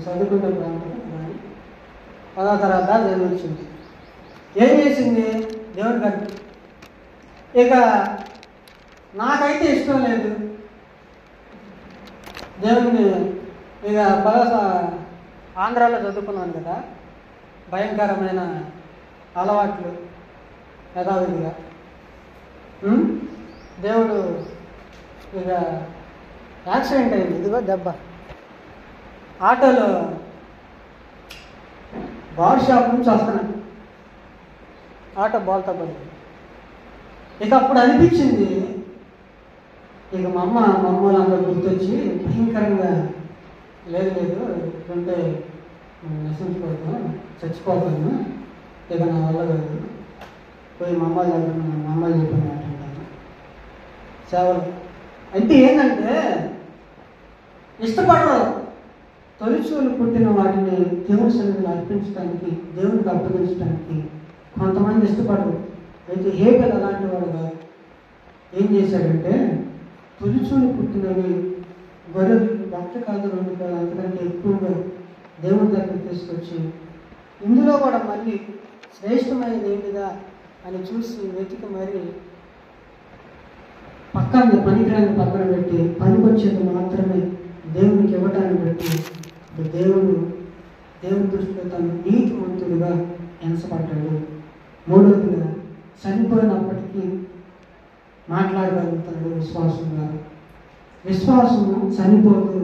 Speaker 1: చదువుకుంటే ప్రాంతం కానీ 10వ తరగతి దాకా చదివించింది. ఏం చేసింది దేవుడి కనిపి. ఇక నాకైతే ఇష్టం లేదు దేవుడిని. ఇక ఆంధ్రాలో చదువుకున్నాను కదా, భయంకరమైన అలవాట్లు యథావిధిగా. దేవుడు ఇక యాక్సిడెంట్ అయింది, ఇదిగో దెబ్బ. ఆటోలో బార్ షాప్ నుంచి వస్తున్నాను, ఆటో బోల్తా పడింది. ఇక అప్పుడు అనిపించింది, ఇక మా అమ్మ వాళ్ళందరూ గుర్తొచ్చి భయంకరంగా, లేదు ఉంటే నశించిపోతాను, చచ్చిపోతాను, ఇక నా వల్ల కాదు, పోయి మా అమ్మ చెప్పిన మాట అంటాను సేవలు. అయితే ఏంటంటే ఇష్టపడరు, తొలిచూలు పుట్టిన వాటిని దేవుని సన్నిధిలో అర్పించడానికి, దేవునికి అప్పగించడానికి కొంతమంది ఇష్టపడరు. అయితే హేబెల్ అలాంటి వాడు కాదు. ఏం చేశాడంటే తొలిచూలు పుట్టినవి గొర్రెలు, ఒకటి కాదు రెండు కాదు, అంతకంటే ఎక్కువగా దేవుని దగ్గర తీసుకొచ్చి ఇందులో కూడా మళ్ళీ శ్రేష్టమైనది ఏంటిదా అని చూసి వెతికి మరి పనికిరాని పక్కన పెట్టి పనికొచ్చేది మాత్రమే దేవునికి ఇవ్వటాన్ని బట్టి దేవుని దృష్టిలో తను నీతిమంతుడిగా ఎంచబడ్డాడు. మూడవదిగా చనిపోయినప్పటికీ మాట్లాడగలుగుతాడు విశ్వాసంగా. విశ్వాసము చనిపోదు.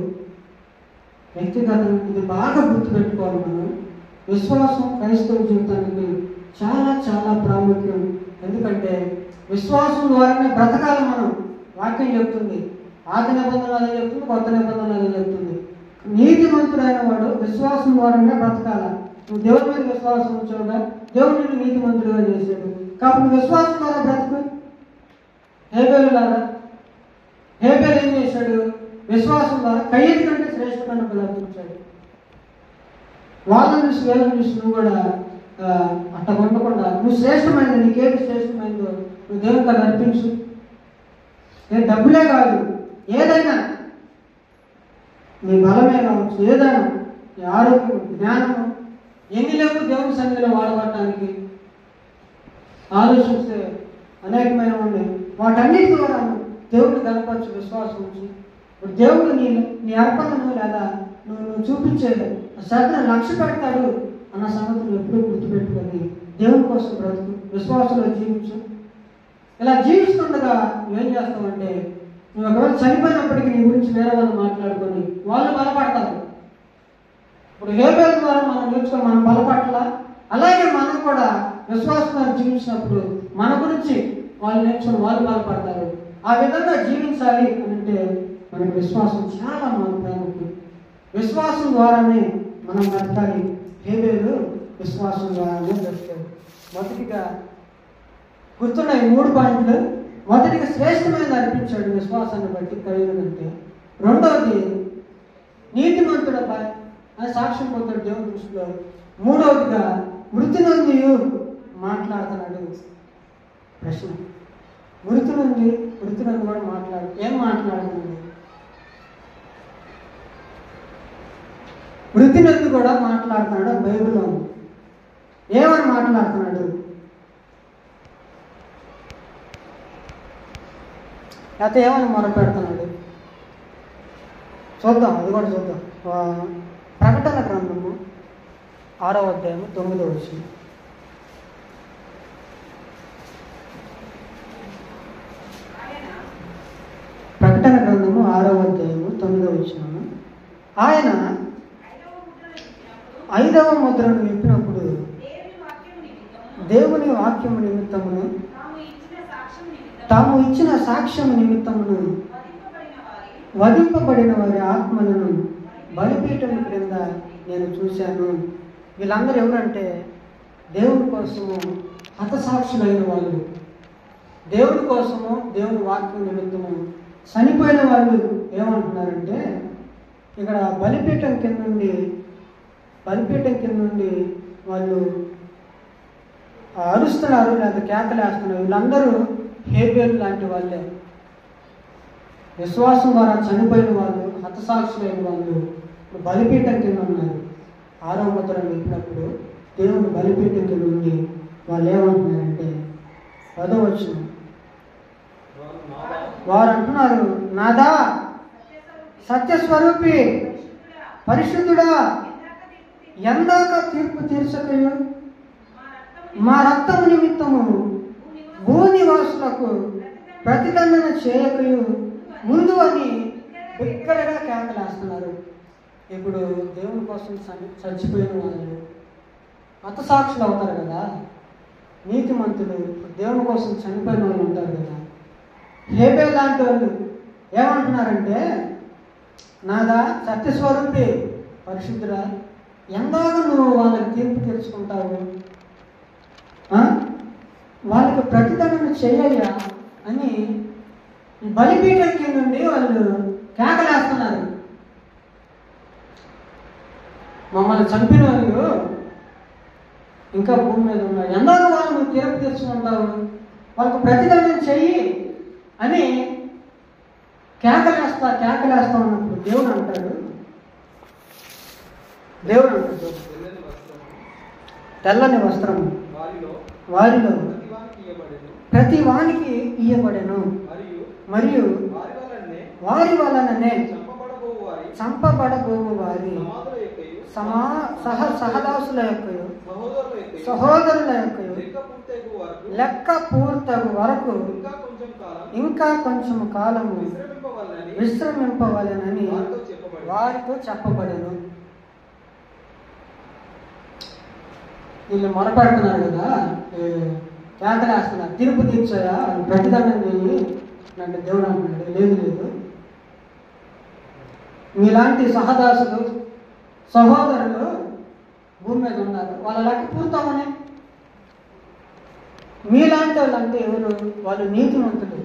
Speaker 1: వ్యక్తిగతం ఇది బాగా గుర్తుపెట్టుకోవాలి మనం. విశ్వాసం క్రైస్తవ జీవితానికి చాలా చాలా ప్రాముఖ్యం. ఎందుకంటే విశ్వాసం ద్వారానే బ్రతకాలి మనం. వాక్యం చెప్తుంది, ఆది నిబంధన అదే చెప్తుంది, కొత్త నిబంధన అదే చెప్తుంది. నీతిమంతుడైన వాడు విశ్వాసం ద్వారానే బ్రతకాల. నువ్వు దేవుని మీద విశ్వాసం ఉంచవుగా, దేవుడు నిన్ను నీతిమంతుడిగా చేశాడు కాబట్టి విశ్వాసం ద్వారా బ్రతుకు. హేబెలు ఏం చేశాడు? విశ్వాసం ద్వారా కయ్యేటి కంటే శ్రేష్టమైన బ్రతికించాడు. వాళ్ళని చూసి వేలను చూసి నువ్వు కూడా అట్ట ఉండకుండా నువ్వు శ్రేష్టమైనది, నీకేది శ్రేష్టమైనదో నువ్వు దేవునికి అది అర్పించు. నేను డబ్బులే కాదు, ఏదైనా నీ బలమే కావచ్చు, ఏదైనా నీ ఆరోగ్యం, జ్ఞానము, ఎన్ని లేవు దేవుని సన్నిధిలో వాడబడటానికి. ఆలోచిస్తే అనేకమైన ఉన్నాయి. వాటన్నిటి ద్వారా దేవుడిని కనపరచు విశ్వాసం ఉంచి. ఇప్పుడు దేవుడు నీ అర్పణను లేదా నువ్వు చూపించే శ్రద్ధను లక్ష్య పెడతాడు అన్న సంగతిని ఎప్పుడూ గుర్తుపెట్టుకొని దేవుని కోసం బ్రతుకు, విశ్వాసంలో జీవించు. ఇలా జీవిస్తుండగా నువ్వేం చేస్తావంటే నువ్వు ఒకవేళ చనిపోయినప్పటికీ నీ గురించి వేరే వాళ్ళు మాట్లాడుకొని వాళ్ళు బలపడతారు. ఇప్పుడు హేబెలు ద్వారా మనం నేర్చుకొని మనం బలపడాల. అలాగే మనం కూడా విశ్వాసంగా జీవించినప్పుడు మన గురించి వాళ్ళు నేర్చుకొని వాళ్ళు బలపడతారు. ఆ విధంగా జీవించాలి అని అంటే మనకు విశ్వాసం చాలా మన ప్రాముఖ్యం. విశ్వాసం ద్వారానే మనం బ్రతకాలి. హేబెలు విశ్వాసం ద్వారానే బ్రతికాడు. మొదటిగా గుర్తున్నాయి 3 పాయింట్లు. మొదటిగా శ్రేష్టమైన అర్పించాడు విశ్వాసాన్ని బట్టి కయ్యూరు కంటే. రెండవది నీతిమంతుడు అని సాక్ష్యం పొందాడు దేవుని దృష్టిలో. మూడవదిగా మృతి నుండి మాట్లాడుతున్నాడు. ప్రశ్న, మృతి నుండి కూడా ఏం మాట్లాడుతుంది? మృతి నుండి కూడా మాట్లాడుతున్నాడు బైబిల్లో. ఏమని మాట్లాడుతున్నాడు? లేకపోతే ఏమని మొరపెడుతున్నాడు? చూద్దాం, అది కూడా చూద్దాం. ప్రకటన గ్రంథము 6వ అధ్యాయము 9వ వచనం. ప్రకటన గ్రంథము 6వ అధ్యాయము 9వ వచనం. ఆయన 5వ ముద్రను విప్పినప్పుడు దేవుని వాక్యము నిమిత్తమును తాము ఇచ్చిన సాక్ష్యము నిమిత్తమును వధింపబడిన వారి ఆత్మలను బలిపీఠం క్రింద నేను చూశాను. వీళ్ళందరూ ఎవరంటే దేవుని కోసము హతసాక్షులైన వాళ్ళు, దేవుని కోసము దేవుని వాక్యం నిమిత్తము చనిపోయిన వాళ్ళు. ఏమంటున్నారంటే ఇక్కడ బలిపీఠం కింద నుండి వాళ్ళు అరుస్తున్నారు లేదా కేకలేస్తున్నారు. వీళ్ళందరూ హేబెలు లాంటి వాళ్ళే. విశ్వాసం ద్వారా చనిపోయిన వాళ్ళు, హతసాక్షులైన వాళ్ళు బలిపీఠం కింద ఉన్నారు. 6వ ముద్రను విప్పినప్పుడు దేవుని బలిపీఠం కింద ఉండి వాళ్ళు ఏమంటున్నారంటే 10వ వచనం, వారు అంటున్నారు, నాదా సత్యస్వరూపి పరిశుద్ధుడా ఎందాక తీర్పు తీర్చకయు మా రక్తము నిమిత్తము భూనివాసులకు ప్రతిదండన చేయకయు ముందు అని బిగ్గరగా కేకలేస్తున్నారు. ఇప్పుడు దేవుని కోసం చచ్చిపోయిన వాళ్ళు హతసాక్షులు అవుతారు కదా, నీతిమంతులు దేవుని కోసం చనిపోయిన వాళ్ళు ఉంటారు కదా. హేబేలు లాంటి వాళ్ళు ఏమంటున్నారంటే, నాదా సత్యస్వరూపి పరిశుద్ధుడా, ఎందాక నువ్వు వాళ్ళకి తీర్పు తీర్చుకుంటావు, వాళ్ళకి ప్రతిదండన చెయ్యయ్యా అని బలిపీఠం కింద నుండి వాళ్ళు కేకలేస్తున్నారు. మమ్మల్ని చంపిన వాళ్ళు ఇంకా భూమి మీద ఉన్నారు, ఎందాక వాళ్ళు నువ్వు తీర్పు తీర్చుకుంటావు, వాళ్ళకు ప్రతిదండన చెయ్యి అని కేకలేస్తా ఉన్నప్పుడు దేవుడు అంటాడు తెల్లని వస్త్రం వారిలో ప్రతి వానికి ఇయ్యబడెను, మరియు వారి వలననే చంపబడబోవు వారి సహదాసుల యొక్క సహోదరుల యొక్క లెక్క పూర్తగు వరకు ఇంకా కొంచెం కాలము విశ్రమింపవలెనని వారితో చెప్పబడెను. వీళ్ళు మొరపెడుతున్నారు కదా, కేకలేస్తున్నారు, తీర్పు తీర్చాయా, ప్రతిదండం చేయి అంటే దేవుడు అంటున్నాడు, లేదు మీలాంటి సహదాసులు సహోదరులు భూమి మీద ఉన్నారు, వాళ్ళ లెక్క పూర్తమనే. మీలాంటి వాళ్ళు అంటే ఎవరు? వాళ్ళు నీతిమంతులు,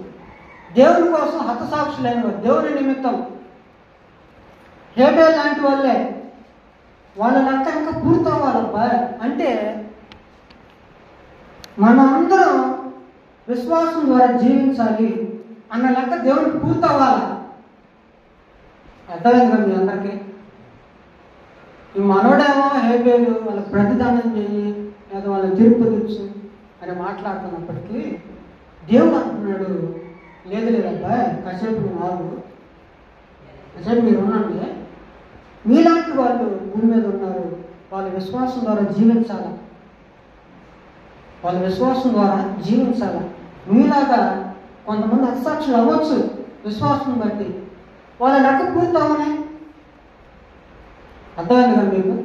Speaker 1: దేవుని కోసం హతసాక్షులైన వారు, దేవుని నిమిత్తం. హేబేలు లాంటి వాళ్ళే, వాళ్ళ లెక్క ఇంకా పూర్తవ్వాలబ్బా. అంటే మనం అందరం విశ్వాసం ద్వారా జీవించాలి అన్న లెక్క దేవునికి పూర్తవ్వాలా. అర్థమైంది కదా మీ అందరికీ? ఈ మనోడేమో హేబేలు వాళ్ళకి ప్రతిదానం చేయి లేదా వాళ్ళని తీర్పు తీర్చు అని మాట్లాడుతున్నప్పటికీ దేవుడు అంటున్నాడు, లేదబ్బా, కాసేపు నువ్వు ఆగు, కాసేపు మీరు ఉండండి, మీలాంటి వాళ్ళు భూమి మీద ఉన్నారు, వాళ్ళ విశ్వాసం ద్వారా జీవించాల, వాళ్ళ విశ్వాసం ద్వారా జీవించాల. మీలాగా కొంతమంది హతసాక్షులు అవ్వచ్చు విశ్వాసం బట్టి, వాళ్ళ లెక్క పూర్తవనే. అర్థమైంది కదా మీకు?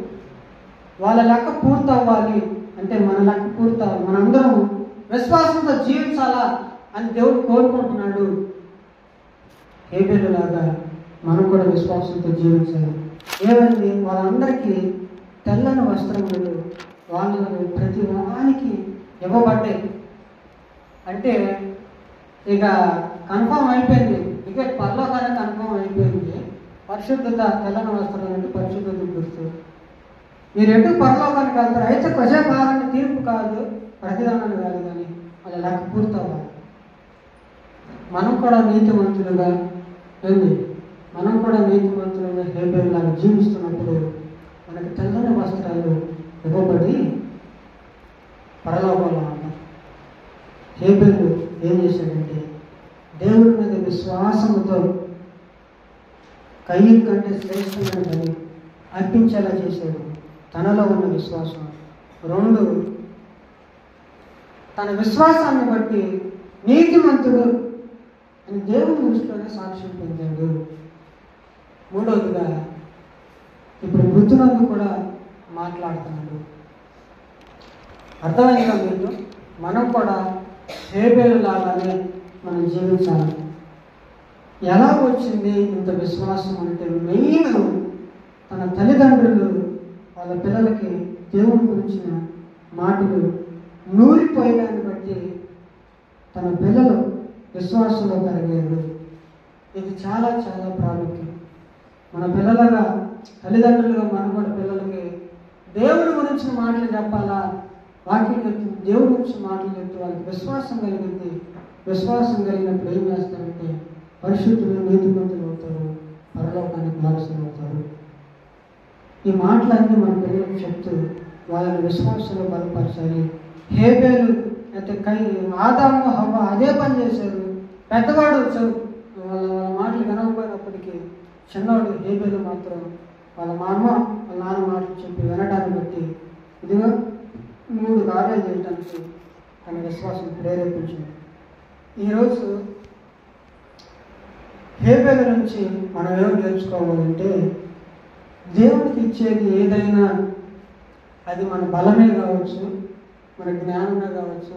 Speaker 1: వాళ్ళ లెక్క పూర్తవ్వాలి అంటే మన లెక్క పూర్తవ్వాలి, మనందరం విశ్వాసంతో జీవించాలా అని దేవుడు కోరుకుంటున్నాడు. హేబేలు లాగా మనం కూడా విశ్వాసంతో జీవించాలి. ఏమైంది? వాళ్ళందరికీ తెల్లని వస్త్రములు వాళ్ళను ప్రతి వానికి ఇవ్వబడ్డాయి. అంటే ఇక కన్ఫర్మ్ అయిపోయింది, టికెట్ పరలోకానికి కన్ఫర్మ్ అయిపోయింది. పరిశుద్ధత, తెల్లని వస్త్రాలు అంటే పరిశుద్ధత గుర్తు. మీరు ఎటు పరలోకానికి వెళ్తారు, అయితే కొసేపు ఆగండి, తీర్పు కాదు, ప్రతిదానాలు కాదు, కానీ వాళ్ళ లెక్క పూర్తవ్వాలి. మనం కూడా నీతిమంతులుగా హేబేలు లాగా జీవిస్తున్నప్పుడు మనకి తెల్లని వస్త్రాలు ఇవ్వబడి పరలోకంలో ఉంటాం. హేబేలు ఏం చేశాడంటే దేవుడి మీద విశ్వాసంతో కయ్యం కంటే శ్రేష్టమైన బలి అర్పించేలా చేశాడు. తనలో ఉన్న విశ్వాసం. 2, తన విశ్వాసాన్ని బట్టి నీతిమంతుడు అని దేవుని దృష్టిలోనే సాక్ష్యం పొందాడు. 3వదిగా ఇప్పుడు మృతునందు కూడా మాట్లాడుతున్నాడు. అర్థమైందా మీకు? మనం కూడా హేబేలు లాగానే మనం జీవించాలి. ఎలా వచ్చింది ఇంత విశ్వాసం అంటే, మెయిన్ తన తల్లిదండ్రులు వాళ్ళ పిల్లలకి దేవుని గురించిన మాటలు నూరిపోయడాన్ని బట్టి తన పిల్లలు విశ్వాసంలో పెరిగారు. ఇది చాలా చాలా ప్రాముఖ్యం. మన పిల్లలుగా తల్లిదండ్రులుగా మనం కూడా పిల్లలకి దేవుడి గురించిన మాటలు చెప్పాలా, వాక్యం చెప్తుంది, దేవుడి గురించి మాటలు చెప్తూ వాళ్ళకి విశ్వాసం కలిగింది. విశ్వాసం కలిగినప్పుడు ఏం చేస్తారంటే పరిశుద్ధులు, నీతిమంతులు అవుతారు, పరలోకానికి వారసులు అవుతారు. ఈ మాటలన్నీ మన పిల్లలకు చెప్తూ వాళ్ళని విశ్వాసంలో బలపరచాలి. హేబేలు అయితే ఆదాము హవ్వ అదే పని చేశారు. పెద్దవాడు వాళ్ళ మాటలు వినకపోయినప్పటికీ చిన్నవాడు హేబేలు మాత్రం వాళ్ళ అమ్మ వాళ్ళ నాన్న మాటలు చెప్పి వినటాన్ని బట్టి ఇదిగో 3 కార్యాలు చేయడానికి తన విశ్వాసం ప్రేరేపించింది. ఈరోజు హేబెలు నుంచి మనం ఏం నేర్చుకోవాలంటే, దేవుడికి ఇచ్చేది ఏదైనా అది మన బలమే కావచ్చు, మన జ్ఞానమే కావచ్చు,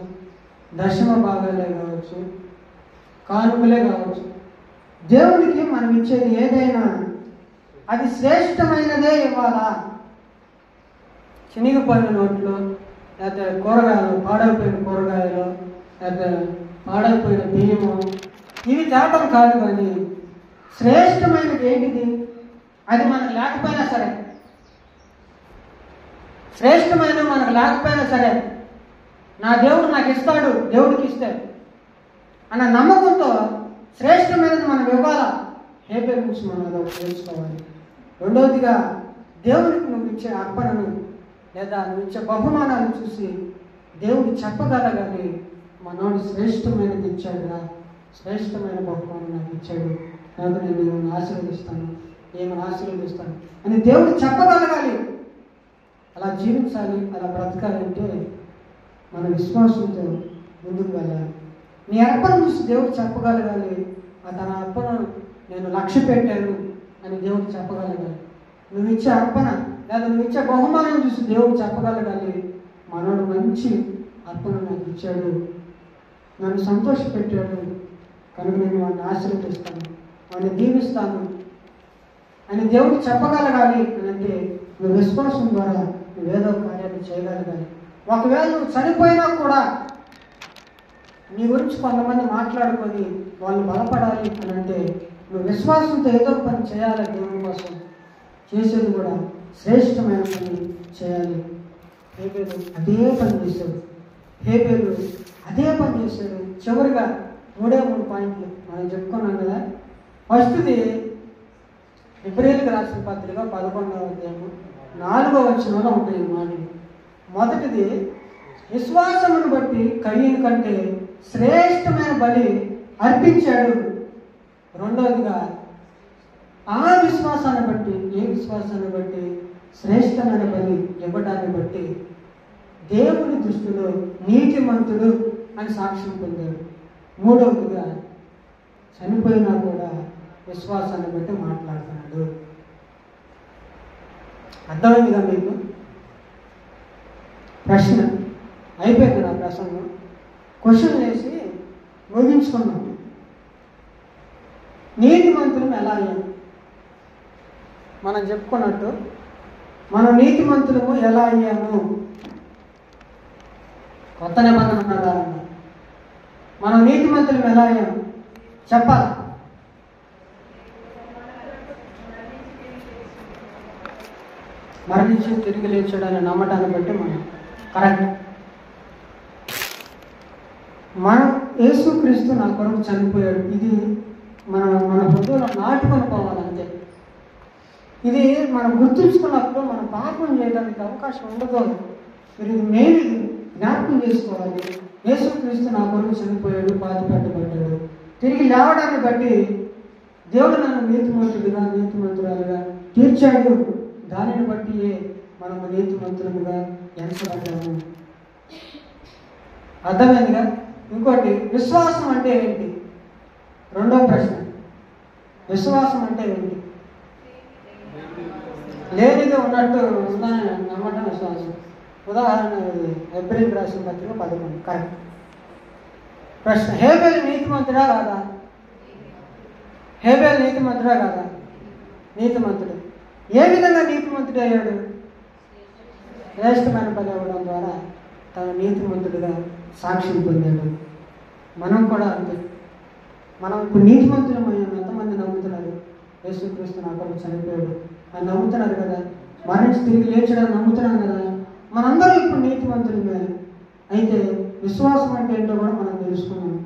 Speaker 1: దశమ భాగాలే కావచ్చు, కానుకలే కావచ్చు. దేవుడికి మనం ఇచ్చేది ఏదైనా అది శ్రేష్టమైనదే ఇవ్వాలా. చినిగిపోయిన నోట్లు, లేకపోతే కూరగాయలు, పాడైపోయిన కూరగాయలు, లేకపోతే పాడైపోయిన బియ్యము, ఇవి తేటం కాదు. కానీ శ్రేష్టమైనది ఏంటిది? అది మనకు లేకపోయినా సరే, శ్రేష్టమైన మనకు లేకపోయినా సరే, నా దేవుడు నాకు ఇస్తాడు, దేవుడికి ఇస్తే అన్న నమ్మకంతో శ్రేష్టమైనది మనం ఇవ్వాలా. హేబెలు నుంచి మనం అది తెలుసుకోవాలి. రెండవదిగా, దేవుడికి నువ్వు ఇచ్చే అర్పణను లేదా నువ్వు ఇచ్చే బహుమానాలు చూసి దేవుడు చెప్పగలగాలి, మనోడు శ్రేష్టమైనది ఇచ్చాడురా, శ్రేష్టమైన బహుమానం నాకు ఇచ్చాడు, కనుక నేను ఏమైనా ఆశీర్వదిస్తాను, ఏమైనా ఆశీర్వదిస్తాను అని దేవుడు చెప్పగలగాలి. అలా జీవించాలి, అలా బ్రతకాలంటే మన విశ్వాసంతో ముందుకు వెళ్ళాలి. నీ అర్పణ చూసి దేవుడు చెప్పగలగాలి, తన అర్పణను నేను లక్ష్య పెట్టాను అని దేవుడు చెప్పగలగాలి. నువ్వు ఇచ్చే అర్పణ లేదా నువ్వు ఇచ్చే బహుమానం చూసి దేవుడు చెప్పగలగాలి, మనోడు మంచి అర్పణ నాకు ఇచ్చాడు, నన్ను సంతోషపెట్టాడు, కనుక నేను వాడిని ఆశీర్వదిస్తాను, వాడిని దీవిస్తాను అని దేవుడు చెప్పగలగాలి. అని అంటే నువ్వు విశ్వాసం ద్వారా నువ్వేదో కార్యాలు చేయగలగాలి. ఒకవేళ నువ్వు చనిపోయినా కూడా నీ గురించి కొంతమంది మాట్లాడుకొని వాళ్ళు బలపడాలి అని అంటే నువ్వు విశ్వాసంతో ఏదో పని చేయాలి. దేవుని కోసం చేసేది కూడా శ్రేష్టమైన పని చేయాలి. హేబెలు అదే పని చేశాడు. హేబెలు అదే పని చేశాడు. చివరిగా 3 పాయింట్లు మనం చెప్పుకున్నాం కదా. ఫస్ట్ది హెబ్రీయులకు రాసిన పత్రిక 11వ అధ్యాయము 4వ వచనంలో ఉంటాయి మాటలు. మొదటిది, విశ్వాసమును బట్టి కయీను కంటే శ్రేష్టమైన బలి అర్పించాడు. రెండవదిగా, ఆ విశ్వాసాన్ని బట్టి, ఏ విశ్వాసాన్ని బట్టి శ్రేష్టమైన బలి ఇవ్వడాన్ని బట్టి దేవుని దృష్టిలో నీతిమంతుడు అని సాక్ష్యం పొందాడు. మూడవదిగా, చనిపోయినా కూడా విశ్వాసాన్ని బట్టి మాట్లాడుతున్నాడు. అర్థమైందిగా మీకు? ప్రశ్న అయిపోయింది. నా ప్రసంగం క్వశ్చన్ వేసి ముగించుకున్నాం. నీతిమంతులం ఎలా అయ్యాము? మనం చెప్పుకున్నట్టు మనం నీతిమంతులము ఎలా అయ్యాము? కొత్త నిబంధన ప్రకారంగా మనం నీతిమంతులం ఎలా అయ్యాము చెప్పాలి. మరణించి తిరిగి లేచాడని నమ్మటాన్ని బట్టి మనం కరెక్ట్. మనం యేసుక్రీస్తు నా కొరకు చనిపోయాడు, ఇది మన హృదయంలో నాటుకొని పోవాలంటే. ఇది మనం గుర్తుంచుకున్నప్పుడు మనం పాపం చేయడానికి అవకాశం ఉండదు. మీరు ఇది మెయిన్, ఇది జ్ఞాపకం చేసుకోవాలి. యేసుక్రీస్తు నా కొరకు చనిపోయాడు, బాధపెట్టబడ్డాడు, తిరిగి లేవడాన్ని బట్టి దేవుడు నన్ను నీతిమంతురాలుగా తీర్చాడు. దానిని బట్టి మనము నీతిమంతులుగా ఎంచబడ్డాము. అర్థమైందిగా? ఇంకోటి, విశ్వాసం అంటే ఏంటి? రెండో ప్రశ్న, విశ్వాసం అంటే ఏంటి? లేనిది ఉన్నట్టు నమ్మటం విశ్వాసం. ఉదాహరణ హెబ్రీయులకు రాసిన పత్రిక 11 కరెక్ట్. ప్రశ్న, హేబెలు నీతిమంతుడా కాదా? హేబెలు నీతిమంతుడా కాదా? నీతిమంతుడు. ఏ విధంగా నీతిమంతుడు అయ్యాడు? శ్రేష్టమైన పని అవ్వడం ద్వారా తన నీతిమంతుడిగా సాక్ష్యం పొందాడు. మనం కూడా అంతే. మనం ఇప్పుడు నీతిమంతులమయ్యాం. ఎంతమంది నమ్ముతున్నారు? యేసుక్రీస్తు నా కొరకు చనిపోయాడు అని నమ్ముతున్నారు కదా. మరణించి తిరిగి లేచడానికి నమ్ముతున్నాం కదా. మనందరం ఇప్పుడు నీతిమంతులమే. అయితే విశ్వాసం అంటే ఏంటో కూడా మనం తెలుసుకున్నాం.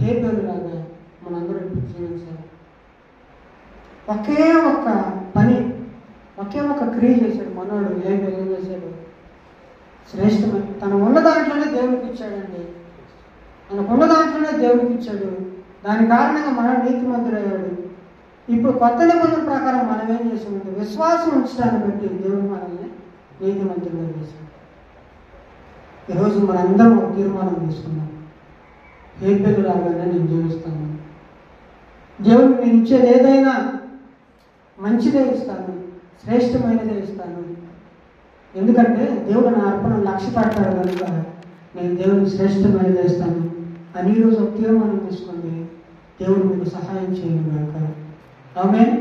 Speaker 1: హేబెలు లాగా మనందరం ఇప్పుడు జీవించాలి. ఒకే ఒక్క పని, ఒకే ఒక్క క్రియ చేశాడు మనోడు. ఏం చేశాడు? శ్రేష్టమైన తన ఉన్న దాంట్లోనే దేవుడికి ఇచ్చాడండి. తనకు ఉన్న దాంట్లోనే దేవుడికి ఇచ్చాడు. దాని కారణంగా మనోడు నీతిమంతుడయ్యాడు. ఇప్పుడు కొత్త నిబంధన ప్రకారం మనం ఏం చేసామంటే విశ్వాసం ఉంచడాన్ని బట్టి దేవుడు మనల్ని నీతిమంతులుగా చేశాడు. ఈరోజు మనందరం ఒక తీర్మానం తీసుకున్నాం, హేబెలు లాగానే నేను జీవిస్తాను. దేవుడు నేను ఇచ్చేది ఏదైనా మంచిదే ఇస్తాను, శ్రేష్టమైనదే ఇస్తాను. ఎందుకంటే దేవుడు నా అర్పణ లక్ష్య పెట్టాడు కనుక నేను దేవుడికి శ్రేష్టమైనదే ఇస్తాను అని ఈరోజు ఒక తీర్మానం తీసుకోండి. దేవుడు మీకు సహాయం చేయను కనుక. ఆమేన్.